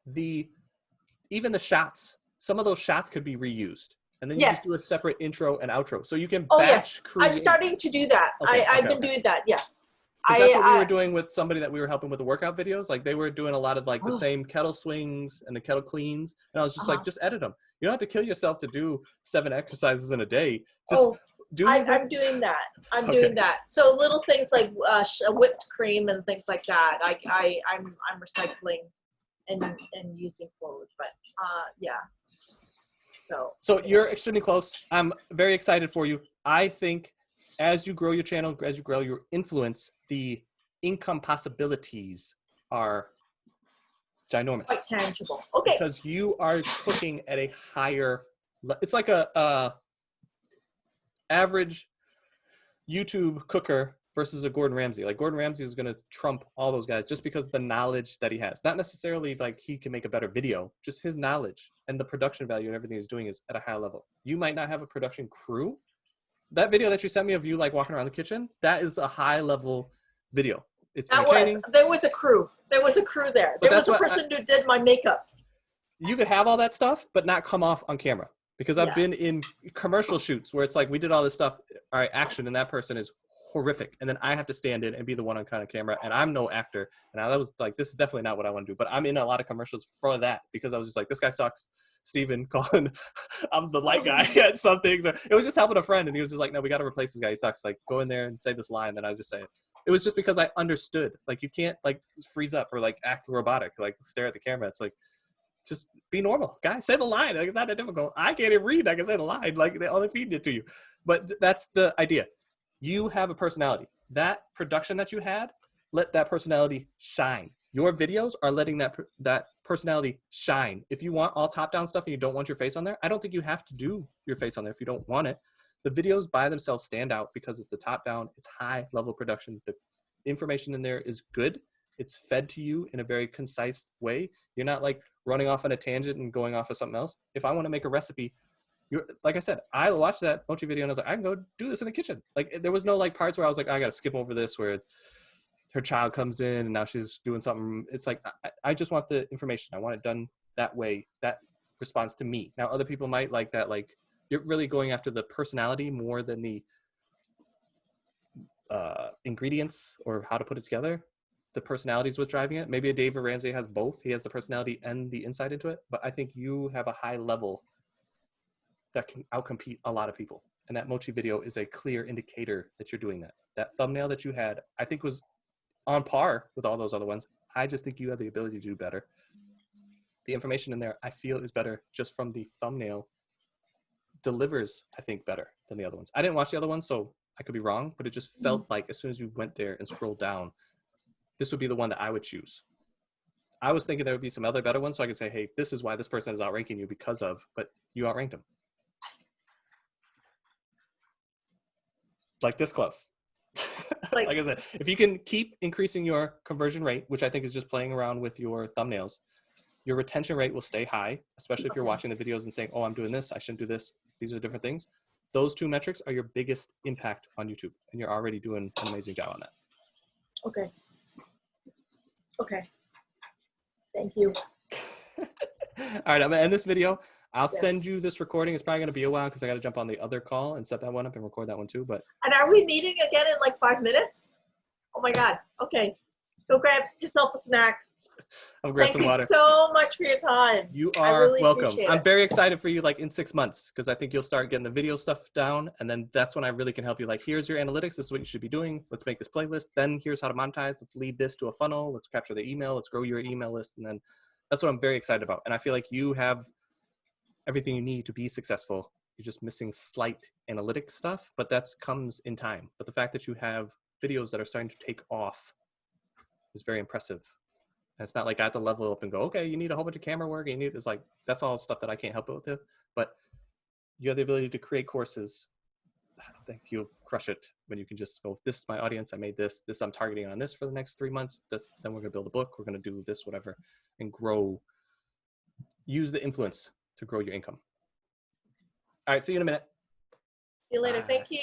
even the shots, some of those shots could be reused. And then you just do a separate intro and outro. So you can batch create. I'm starting to do that. I've been doing that, yes. That's what we were doing with somebody that we were helping with the workout videos. Like they were doing a lot of like the same kettle swings and the kettle cleans. And I was just like, just edit them. You don't have to kill yourself to do 7 exercises in a day. Just I'm doing that. I'm doing that. So little things like whipped cream and things like that. I'm recycling and using forward. But yeah. So you're extremely close. I'm very excited for you. I think as you grow your channel, as you grow your influence, the income possibilities are ginormous. Quite tangible. Okay. Because you are cooking at a higher, it's like a average YouTube cooker versus a Gordon Ramsay. Like Gordon Ramsay is going to trump all those guys just because of the knowledge that he has. Not necessarily like he can make a better video, just his knowledge and the production value and everything he's doing is at a high level. You might not have a production crew. That video that you sent me of you like walking around the kitchen, that is a high level video. It's entertaining. There was a crew. There was a crew there. There was a person who did my makeup. You could have all that stuff, but not come off on camera. Because I've been in commercial shoots where it's like, we did all this stuff, all right, action, and that person is horrific. And then I have to stand in and be the one on kind of camera, and I'm no actor. And I was like, this is definitely not what I want to do. But I'm in a lot of commercials for that because I was just like, this guy sucks. Steven calling, I'm the light guy at some things. It was just helping a friend, and he was just like, no, we got to replace this guy. He sucks. Like, go in there and say this line. Then I just say it. It was just because I understood. Like, you can't like freeze up or like act robotic, like stare at the camera. It's like, just be normal, guys. Say the line. Like, it's not that difficult. I can't even read. I can say the line. Like, they only feed it to you. But that's the idea. You have a personality. That production that you had, let that personality shine. Your videos are letting that personality shine. If you want all top-down stuff and you don't want your face on there, I don't think you have to do your face on there if you don't want it. The videos by themselves stand out because it's the top-down. It's high-level production. The information in there is good. It's fed to you in a very concise way. You're not like running off on a tangent and going off of something else. If I want to make a recipe, like I said, I watched that mochi video and I was like, I can go do this in the kitchen. Like, there was no like parts where I was like, I got to skip over this where her child comes in and now she's doing something. It's like, I just want the information. I want it done that way. That responds to me. Now, other people might like that. Like, you're really going after the personality more than the ingredients or how to put it together. The personality is what's driving it. Maybe a David Ramsey has both. He has the personality and the insight into it. But I think you have a high level that can outcompete a lot of people. And that mochi video is a clear indicator that you're doing that. That thumbnail that you had, I think, was on par with all those other ones. I just think you have the ability to do better. The information in there, I feel, is better just from the thumbnail. Delivers, I think, better than the other ones. I didn't watch the other ones, so I could be wrong, but it just felt like as soon as you went there and scrolled down, this would be the one that I would choose. I was thinking there would be some other better ones, so I could say, hey, this is why this person is outranking you because of, but you outranked them. Like this close. Like I said, if you can keep increasing your conversion rate, which I think is just playing around with your thumbnails, your retention rate will stay high, especially if you're watching the videos and saying, oh, I'm doing this, I shouldn't do this. These are different things. Those two metrics are your biggest impact on YouTube, and you're already doing an amazing job on that. Okay. Okay. Thank you. All right, I'm gonna end this video. I'll send you this recording. It's probably gonna be a while because I gotta jump on the other call and set that one up and record that one too. But And are we meeting again in like 5 minutes? Oh my God. Okay. Go grab yourself a snack. I'll grab some water. Thank you so much for your time. You are really welcome. I'm it. very excited for you, like in 6 months, because I think you'll start getting the video stuff down, and then that's when I really can help you. Like, here's your analytics. This is what you should be doing. Let's make this playlist. Then here's how to monetize. Let's lead this to a funnel. Let's capture the email. Let's grow your email list. And then that's what I'm very excited about. And I feel like you have everything you need to be successful. You're just missing slight analytic stuff, but that comes in time. But the fact that you have videos that are starting to take off is very impressive. And it's not like I have to level up and go, okay, you need a whole bunch of camera work. And you need, it's like, that's all stuff that I can't help with. But you have the ability to create courses. I think you'll crush it when you can just go, this is my audience. I made this I'm targeting on this for the next 3 months. Then we're going to build a book. We're going to do this, whatever, and grow. Use the influence to grow your income. All right. See you in a minute. See you later. Thank you.